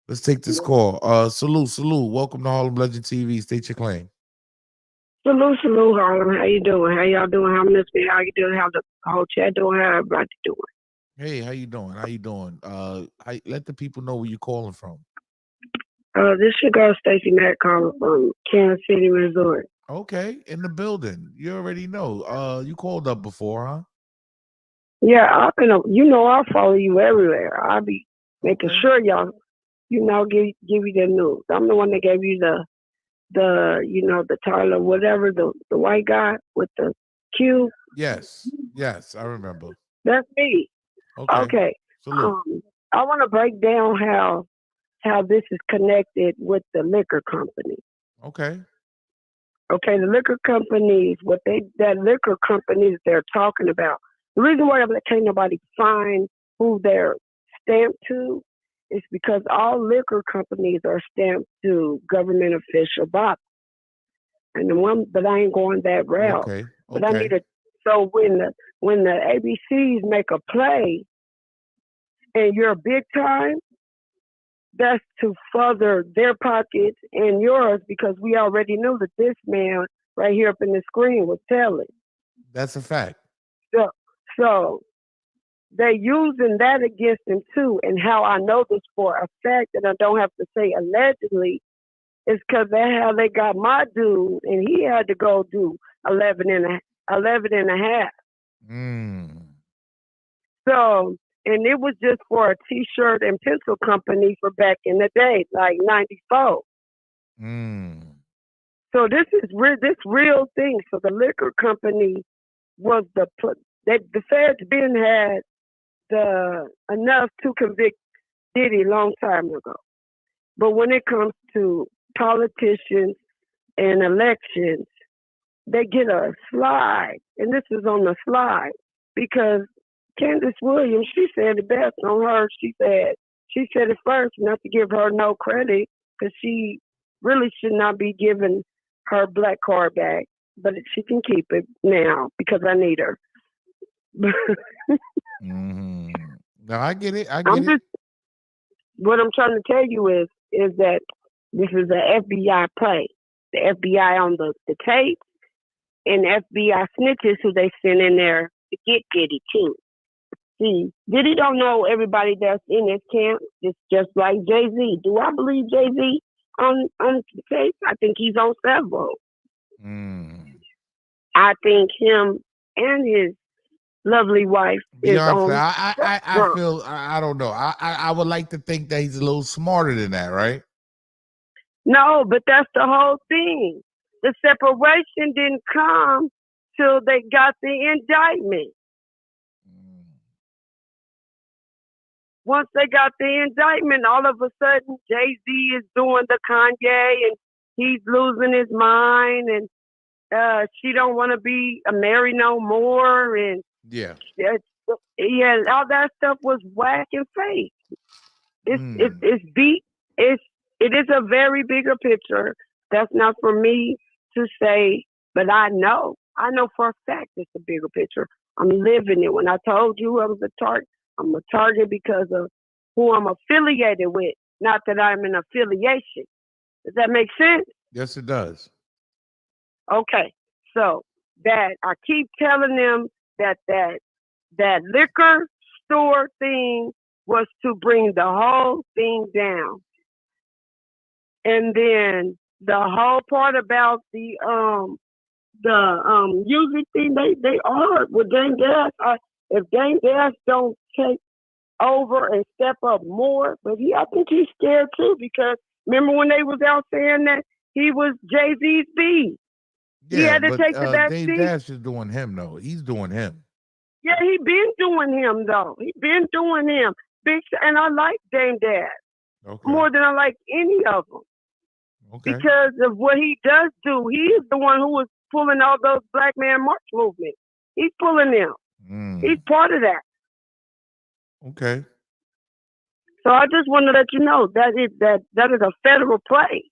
Let's take this call. Salute. Welcome to Harlem Legend TV. State your claim. Salute, Harlem. How you doing? How y'all doing? How Mistrial? How you doing? How the whole chat doing? How everybody doing? Hey, how you doing? Let the people know where you're calling from. This your girl Stacey Mack calling from Kansas City, Missouri. Okay, in the building. You already know. You called up before, huh? Yeah, I've been. I follow you everywhere. I'll be making sure y'all, give you the news. I'm the one that gave you the Tyler, whatever, the white guy with the Q. Yes, I remember. That's me. Okay. I want to break down how this is connected with the liquor company. Okay. Okay, the liquor companies, that liquor companies they're talking about. The reason why can't nobody find who they're stamped to is because all liquor companies are stamped to government official bodies. But I ain't going that route. Okay. But I need so when the ABCs make a play and you're big time, that's to further their pockets and yours because we already knew that this man right here up in the screen was telling. That's a fact. So they're using that against him too. And how I know this for a fact, and I don't have to say allegedly, is because that's how they got my dude, and he had to go do 11 and a half. So, and it was just for a T-shirt and pencil company for back in the day, like 94. So this is real thing. So the liquor company was the feds had enough to convict Diddy a long time ago. But when it comes to politicians and elections, they get a slide. And this is on the slide because Candace Williams, she said it best on her. She said it first, not to give her no credit because she really should not be giving her black card back, but she can keep it now because I need her. No, I get it. What I'm trying to tell you is that this is an FBI play. The FBI on the tape and FBI snitches who they send in there to get Diddy too. See, Diddy don't know everybody that's in his camp. It's just like Jay-Z. Do I believe Jay-Z on tape? I think he's on several. I think him and his lovely wife is Beyonce, on. I feel I don't know. I would like to think that he's a little smarter than that, right? No, but that's the whole thing. The separation didn't come till they got the indictment. Once they got the indictment, all of a sudden Jay-Z is doing the Kanye and he's losing his mind, and she don't want to be married no more, and yeah, all that stuff was whack and fake. It's beat. It is a very bigger picture. That's not for me to say, but I know for a fact it's a bigger picture. I'm living it. When I told you I was a target, I'm a target because of who I'm affiliated with, not that I'm an affiliation. Does that make sense? Yes, it does. Okay, so that I keep telling them that liquor store thing was to bring the whole thing down, and then the whole part about the music thing, they are with Game Gas. If Game Gas don't take over and step up more, but I think he's scared too, because remember when they was out saying that he was Jay-Z's B? Yeah, he had to but take the back Dave seat. Dash is doing him though. He's doing him. Yeah, he been doing him though. He been doing him. And I like Dame Dash more than I like any of them. Because of what he does do. He is the one who was pulling all those Black Man March movements. He's pulling them. He's part of that. Okay. So I just want to let you know that is a federal play.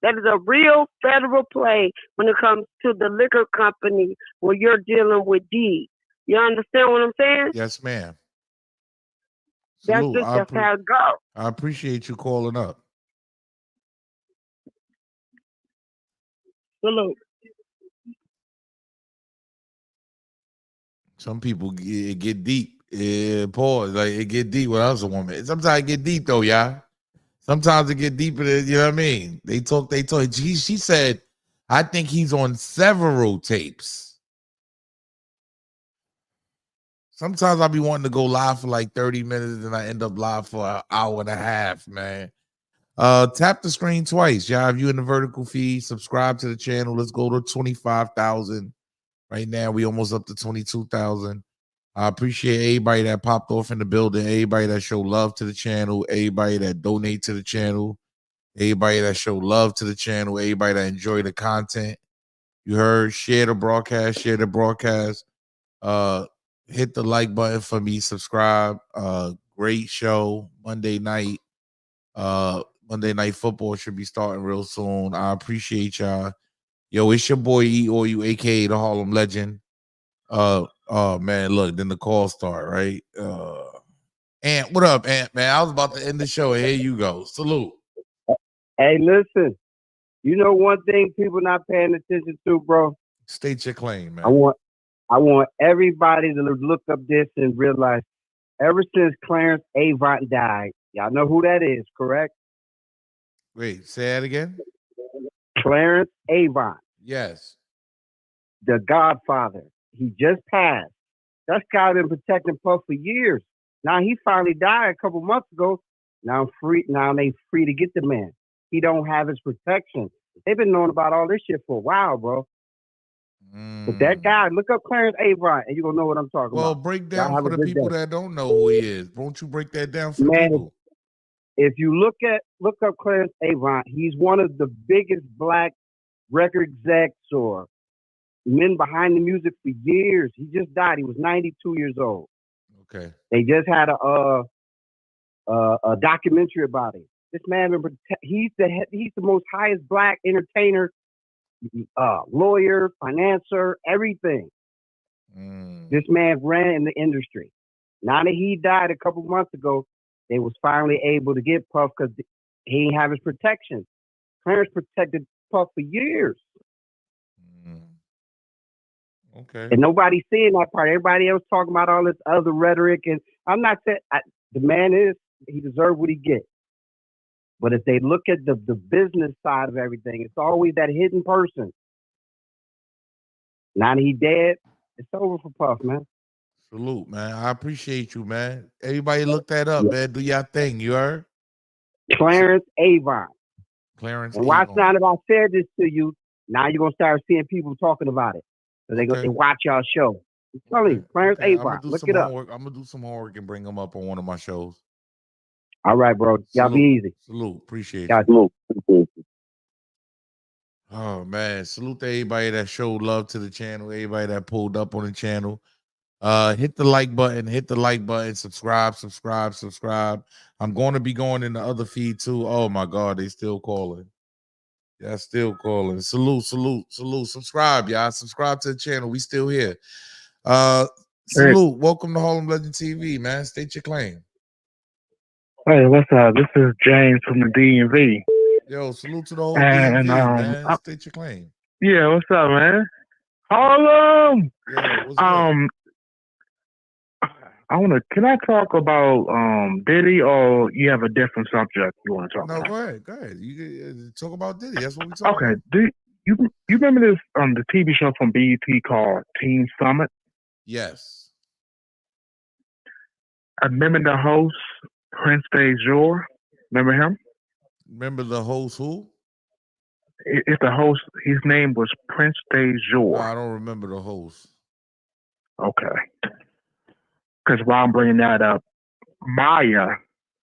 That is a real federal play when it comes to the liquor company where you're dealing with D. You understand what I'm saying? Yes, ma'am. That's Salute. just how it goes. I appreciate you calling up. Salute. Some people get deep. Pause. Like it get deep when I was a woman. Sometimes it get deep though, y'all. Sometimes it get deeper than, you know what I mean? They talk. She said, I think he's on several tapes. Sometimes I'll be wanting to go live for like 30 minutes and I end up live for an hour and a half, man. Tap the screen twice, y'all. If you in the vertical feed, subscribe to the channel. Let's go to 25,000. Right now, we almost up to 22,000. I appreciate everybody that popped off in the building, everybody that showed love to the channel, everybody that donate to the channel, everybody that showed love to the channel, everybody that enjoy the content. You heard, share the broadcast, hit the like button for me, subscribe. Great show Monday night. Monday Night Football should be starting real soon. I appreciate y'all. Yo, it's your boy E-O-U, aka the Harlem Legend. Oh man, look, then the call start, right? Ant, what up, Ant, man? I was about to end the show, and here you go. Salute. Hey, listen, you know one thing people not paying attention to, bro? State your claim, man. I want everybody to look up this and realize ever since Clarence Avant died, y'all know who that is, correct? Wait, say that again? Clarence Avant. Yes. The Godfather. He just passed. That guy been protecting Puff for years. Now he finally died a couple months ago. Now they free to get the man. He don't have his protection. They've been knowing about all this shit for a while, bro. But that guy, look up Clarence Avant, and you're gonna know what I'm talking about. Well, break down for the people that don't know who he is. Won't you break that down for the people? If you look up Clarence Avant, he's one of the biggest black record execs or men behind the music for years. He just died. He was 92 years old. Okay. They just had a documentary about him. This man, he's the most highest black entertainer, lawyer, financier, everything. This man ran in the industry. Now that he died a couple months ago, they was finally able to get Puff because he didn't have his protection. Clarence protected Puff for years. Okay. And nobody's seeing that part. Everybody else talking about all this other rhetoric. And I'm not saying the man he deserves what he gets. But if they look at the business side of everything, it's always that hidden person. Now that he dead, it's over for Puff, man. Salute, man. I appreciate you, man. Everybody look that up, man. Do your thing. You heard? Clarence Avon. Clarence And watch Avon. now that I said this to you, now you're going to start seeing people talking about it. So they watch y'all show. I'm telling you, Clarence Avon. Look it up. I'm going to do some homework and bring him up on one of my shows. All right, bro. Y'all be easy. Salute. Appreciate you. Salute. Oh, man. Salute to everybody that showed love to the channel, everybody that pulled up on the channel. Hit the like button, subscribe. I'm going to be going in the other feed too. Oh my God, they still calling. Yeah, still calling. Salute. Subscribe, y'all. Subscribe to the channel. We still here. Salute. Welcome to Harlem Legend TV, man. State your claim. Hey, what's up? This is James from the DMV. Yo, salute to the whole DMV, man. State your claim. Yeah, what's up, man? Harlem. Yo, what's good? Can I talk about Diddy, or you have a different subject you want to talk about? No, go ahead. You talk about Diddy. That's what we talk about. Okay. Do you remember this the TV show from BET called Teen Summit? Yes. I remember the host, Prince Dejour. Remember him? Remember the host who? It's the host. His name was Prince Dejour. No, I don't remember the host. Okay. Because while I'm bringing that up, Maya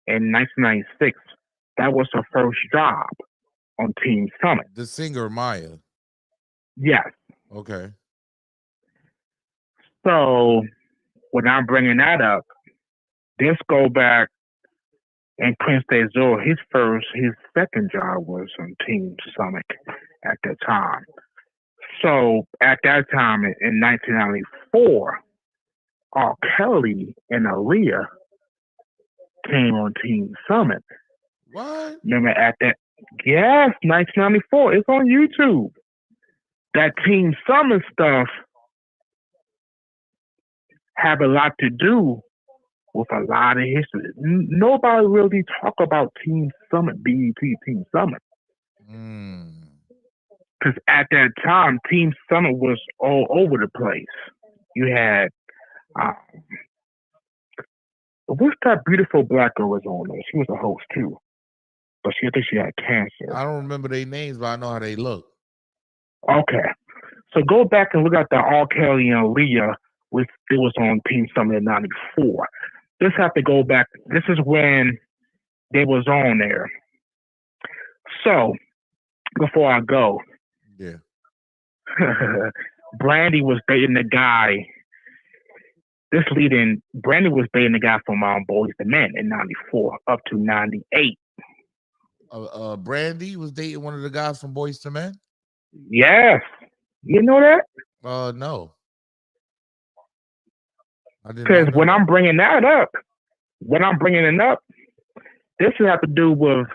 in 1996, that was her first job on Teen Summit. The singer Maya. Yes. Okay. So when I'm bringing that up, let's go back. And Prince Dejour, his second job was on Teen Summit at that time. So at that time in 1994, R. Kelly and Aaliyah came on Teen Summit. What? Remember at that? Yes, 1994. It's on YouTube. That Teen Summit stuff have a lot to do with a lot of history. Nobody really talk about Teen Summit, BET Teen Summit. Because at that time, Teen Summit was all over the place. You had, what's that beautiful black girl was on there? She was a host too. But I think she had cancer. I don't remember their names, but I know how they look. Okay. So go back and look at the R. Kelly and Aaliyah, which it was on Teen Summit in 94. This have to go back. This is when they was on there. So before I go, yeah, Brandy was dating the guy. Brandy was dating the guy from Boys to Men in 94 up to 98. Brandy was dating one of the guys from Boys to Men? Yes. You know that? No. Because when I'm bringing it up, this would have to do with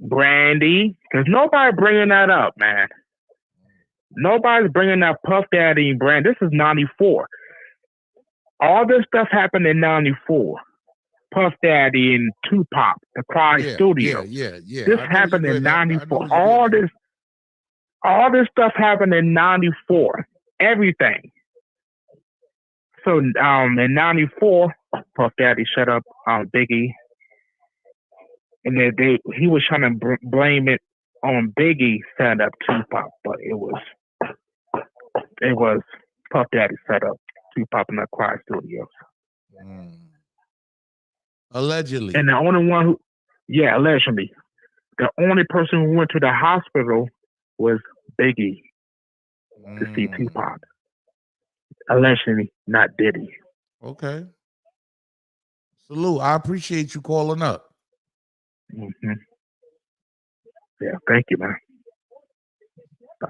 Brandy. Because nobody bringing that up, man. Nobody's bringing up Puff Daddy and Brandy. This is 94. All this stuff happened in 94. Puff Daddy and Tupac, the Quiet Studio. Yeah. This happened in 94. All this stuff happened in 94. Everything. So in 94, Puff Daddy shut up Biggie. And he was trying to blame it on Biggie set up Tupac, but it was Puff Daddy set up Tupac in the Quiet Studios. Allegedly. And the only one allegedly. The only person who went to the hospital was Biggie to see Tupac. Allegedly, not Diddy. Okay. Salute. I appreciate you calling up. Mm-hmm. Yeah, thank you, man. Bye.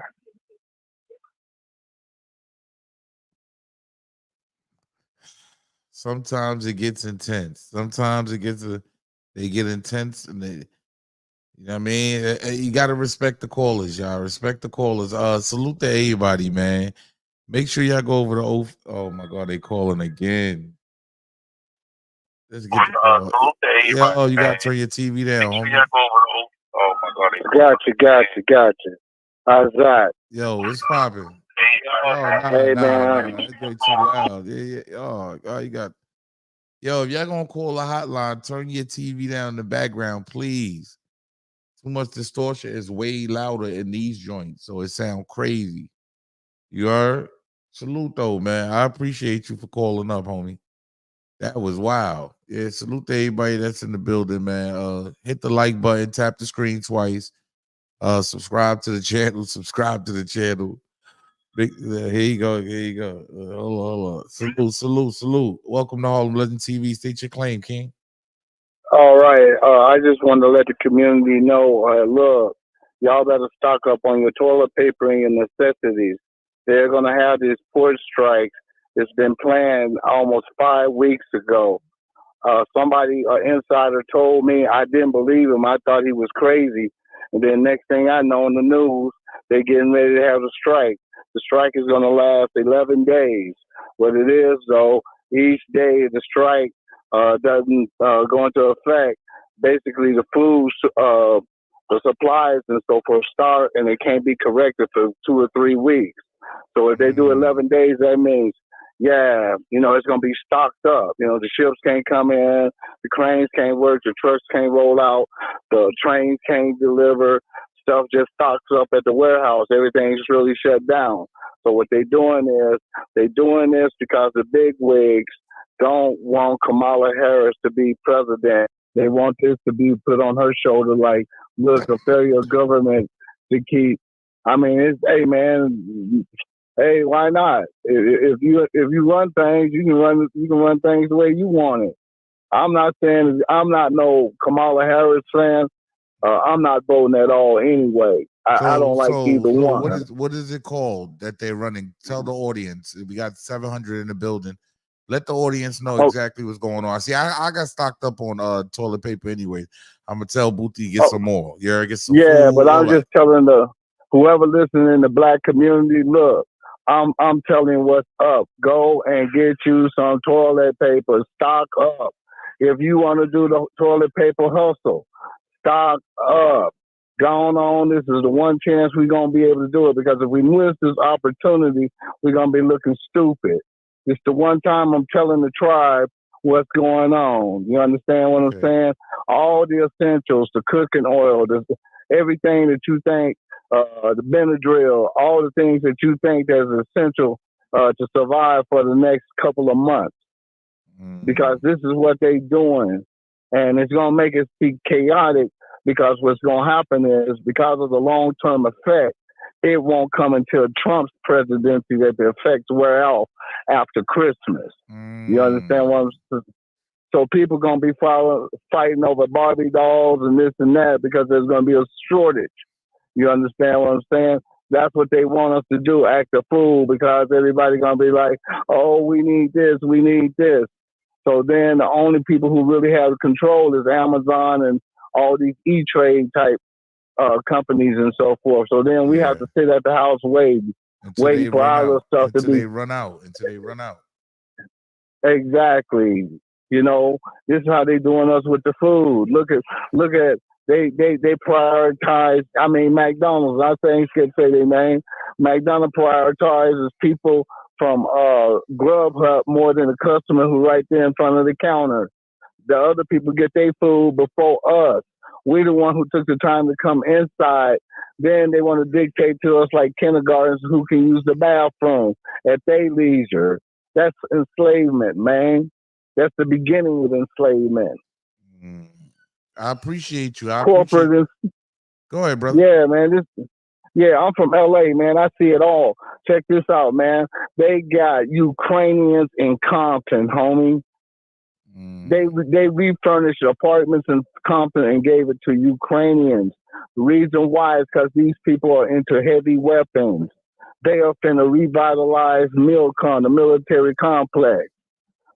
Sometimes it gets intense. Sometimes they get intense, and you know what I mean? You got to respect the callers, y'all. Respect the callers. Salute to everybody, man. Make sure y'all go over the oath. Oh my God, they calling again. Let's get the call. Yeah, oh, you gotta turn your TV down, homie. Oh my God. Gotcha. How's that? Yo, what's popping? Oh, Hey, man. That's way too loud. Yeah. Oh, you got. Yo, if y'all gonna call a hotline, turn your TV down in the background, please. Too much distortion is way louder in these joints, so it sound crazy. You heard? Salute though, man. I appreciate you for calling up, homie. That was wild. Yeah, salute to everybody that's in the building, man. Hit the like button, tap the screen twice. Subscribe to the channel. Here you go. Hold on. Salute. Welcome to Harlem Legend TV. State your claim, King. All right. I just wanted to let the community know, look, y'all better stock up on your toilet paper and your necessities. They're going to have these port strikes. It's been planned almost 5 weeks ago. Somebody, an insider, told me. I didn't believe him. I thought he was crazy. And then next thing I know in the news, they're getting ready to have a strike. The strike is going to last 11 days. What it is, though, each day the strike doesn't go into effect. Basically, the food, the supplies and so forth start, and it can't be corrected for 2 or 3 weeks. So if they do 11 days, that means, yeah, it's going to be stocked up. The ships can't come in, the cranes can't work, the trucks can't roll out, the trains can't deliver. Stuff just stocks up at the warehouse. Everything's really shut down. So what they're doing this because the big wigs don't want Kamala Harris to be president. They want this to be put on her shoulder like, look, a failure of government to keep. I mean, hey, man, hey, why not? If you run things, you can run things the way you want it. I'm not saying I'm not no Kamala Harris fan. I'm not voting at all anyway. I don't like either one. What is it called that they're running? Tell the audience. We got 700 in the building. Let the audience know exactly what's going on. See, I got stocked up on toilet paper anyway. I'm gonna tell Booty get some more. Yeah, get some. Yeah, food, but I'm just telling whoever listening in the black community, look, I'm telling what's up. Go and get you some toilet paper. Stock up. If you want to do the toilet paper hustle, stock up. Gone on. This is the one chance we're going to be able to do it, because if we miss this opportunity, we're going to be looking stupid. It's the one time I'm telling the tribe what's going on. You understand what I'm saying? All the essentials, the cooking oil, everything that you think, the Benadryl, all the things that you think that's essential to survive for the next couple of months. Because this is what they're doing. And it's going to make it be chaotic, because what's going to happen is, because of the long-term effect, it won't come until Trump's presidency that the effects wear off after Christmas. You understand what I'm saying? So people going to be fighting over Barbie dolls and this and that, because there's going to be a shortage. You understand what I'm saying? That's what they want us to do, act a fool, because everybody's going to be like, oh, we need this. So then the only people who really have control is Amazon and all these E-Trade type companies and so forth. So then we have to sit at the house waiting for all the stuff to be. Until they run out. Exactly. This is how they doing us with the food. Look at they prioritize. I mean, McDonald's. I think can't say their name. McDonald's prioritizes people from Grubhub more than the customer who right there in front of the counter. The other people get their food before us. We the one who took the time to come inside. Then they want to dictate to us like kindergartners who can use the bathroom at their leisure. That's enslavement, man. That's the beginning of enslavement. I appreciate you. Go ahead, brother. Yeah, man. I'm from LA, man. I see it all. Check this out, man. They got Ukrainians in Compton, homie. They refurnished apartments in Compton and gave it to Ukrainians. The reason why is because these people are into heavy weapons. They are finna revitalize Milcon, the military complex.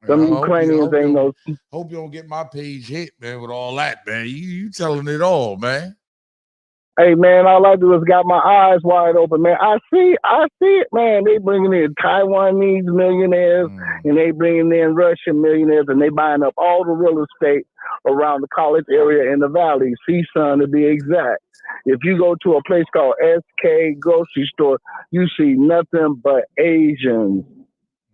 Them Ukrainians ain't no. Hope you don't get my page hit, man, with all that, man. You telling it all, man. Hey man, all I do is got my eyes wide open, man. I see it, man. They bringing in Taiwanese millionaires and they bringing in Russian millionaires and they buying up all the real estate around the college area in the valley, CSUN to be exact. If you go to a place called SK Grocery Store, you see nothing but Asians.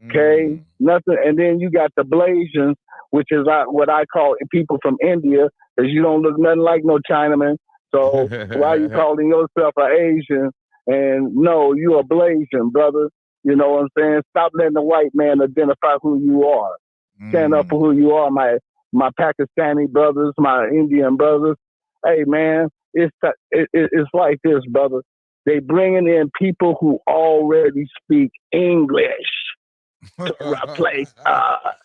Okay, nothing, and then you got the Blasians, which is what I call people from India, because you don't look nothing like no Chinaman. So why are you calling yourself an Asian? And no, you a Blasian, brother. You know what I'm saying? Stop letting the white man identify who you are. Stand up for who you are, my Pakistani brothers, my Indian brothers. Hey man, it's like this, brother. They bringing in people who already speak English to replace us.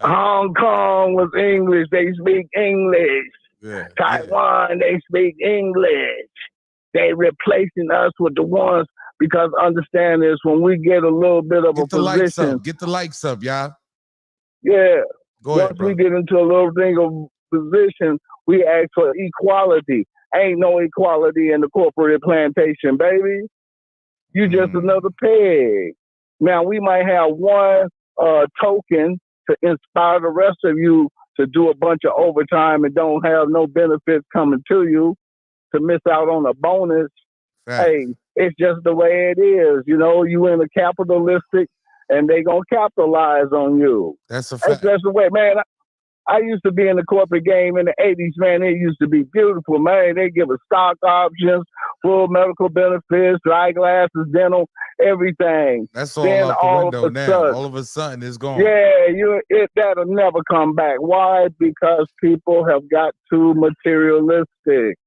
Hong Kong was English. They speak English. Yeah, Taiwan, they speak English. They replacing us with the ones, because understand this, when we get a little bit of get a the likes position. up. Get the likes up, y'all. Yeah. Go ahead, Once we get into a little thing of position, we ask for equality. Ain't no equality in the corporate plantation, baby. You just another peg. Now, we might have one token to inspire the rest of you to do a bunch of overtime and don't have no benefits coming to you, to miss out on a bonus. Hey, it's just the way it is. You know, you in a capitalistic and they going to capitalize on you. That's a fact. That's the way, man. I used to be in the corporate game in the 80s, man. It used to be beautiful, man. They give us stock options, full medical benefits, dry glasses, dental, everything. That's all then out the all window of a now. sudden, All of a sudden, it's gone. yeah, that'll never come back. Why? Because people have got too materialistic.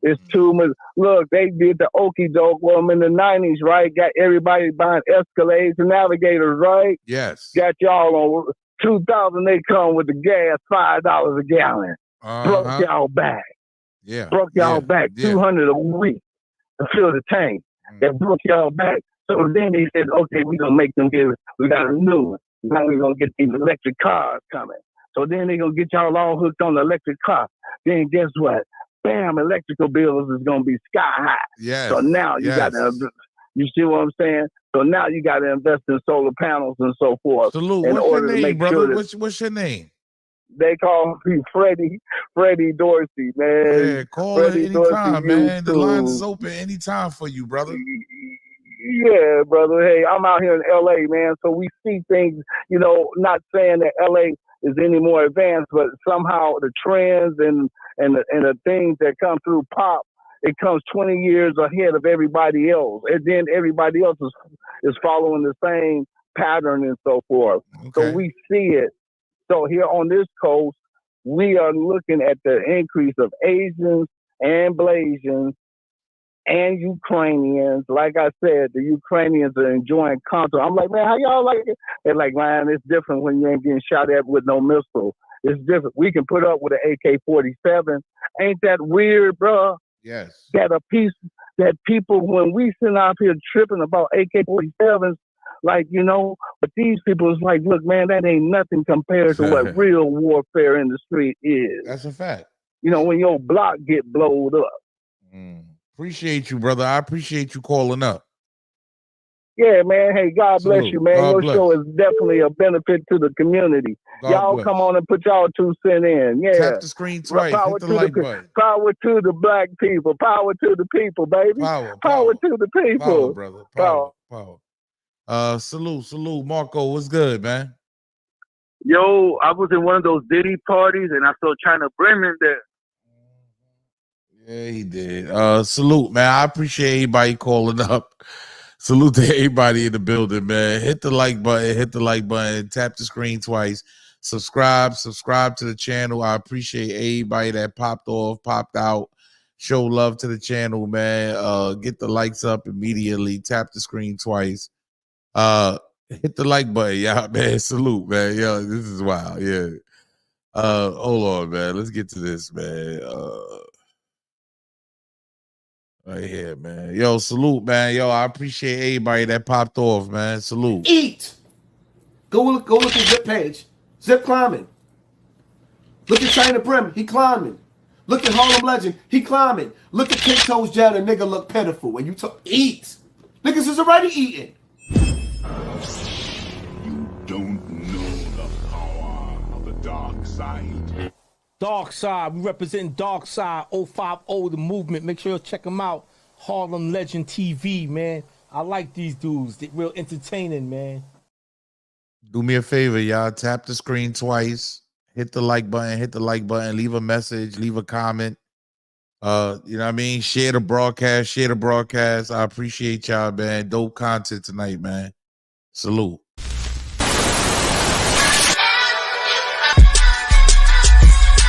It's too much. Look, they did the okie doke in the 90s, right? Got everybody buying Escalades and Navigators, right? Yes. Got y'all on 2000. They come with the gas, $5 a gallon. Broke y'all back. Yeah. Broke y'all back. 200 a week to fill the tank. That broke y'all back. So then they said, okay, we're gonna make them we got a new one. Now we're gonna get these electric cars coming. So then they're gonna get y'all all hooked on the electric car. Then guess what? Bam, electrical bills is gonna be sky high. Yes. So now you gotta, you see what I'm saying? So now you gotta invest in solar panels and so forth. Salute. In What's order your to name, make brother? sure What's your name? they call me Freddie Dorsey, man. Yeah, call Freddie it anytime, Dorsey, man. The line is YouTube. open anytime for you, brother. Yeah, brother. Hey, I'm out here in LA, man. So we see things, you know, not saying that LA is any more advanced, but somehow the trends and the things that come through pop, it comes 20 years ahead of everybody else. And then everybody else is following the same pattern and so forth. So we see it. So here on this coast, we are looking at the increase of Asians and Blasians and Ukrainians. Like I said, the Ukrainians are enjoying comfort. I'm like, man, how y'all like it? They're like, man, it's different when you ain't getting shot at with no missile. It's different. We can put up with an AK-47. Ain't that weird, bro? Yes. That people, when we sit out here tripping about AK-47s, like, you know, but these people is like, look, man, that ain't nothing compared to what real warfare in the street is. That's a fact. You know, when your block get blowed up. Appreciate you, brother. I appreciate you calling up. Yeah, man. Hey, God bless you, man. God Your bless. show is definitely a benefit to the community. Y'all bless. come on and put y'all 2 cents in. Yeah. Tap the screen twice. Power Hit the to like button. power to the black people. Power to the people, baby. Power to the people. Power, brother. Power. Salute. Marco, what's good, man? Yo, I was in one of those Diddy parties and I saw China Bremen there. Yeah, he did. Salute, man. I appreciate everybody calling up. Salute to everybody in the building, man. Hit the like button, tap the screen twice. Subscribe to the channel. I appreciate everybody that popped out. Show love to the channel, man. Get the likes up immediately. Tap the screen twice. Hit the like button, y'all, man. Salute, man. Yo, this is wild. Yeah. Hold on, man. Let's get to this, man. Right here, man. Yo, salute, man. Yo, I appreciate everybody that popped off, man. Salute. Eat. Go look at Zip page. Zip climbing. Look at China Brim. He climbing. Look Look at Harlem Legend. He climbing. Look at Kick Toes Jail. The nigga look pitiful. When you talk, eat. Niggas is already eating. You don't know the power of the dark side. Dark Side, we represent Dark Side 050, the movement. Make sure you check them out. Harlem Legend TV, man. I like these dudes. They're real entertaining, man. Do me a favor, y'all. Tap the screen twice. Hit the like button, leave a message, leave a comment. You know what I mean? Share the broadcast. I appreciate y'all, man. Dope content tonight, man. Salute.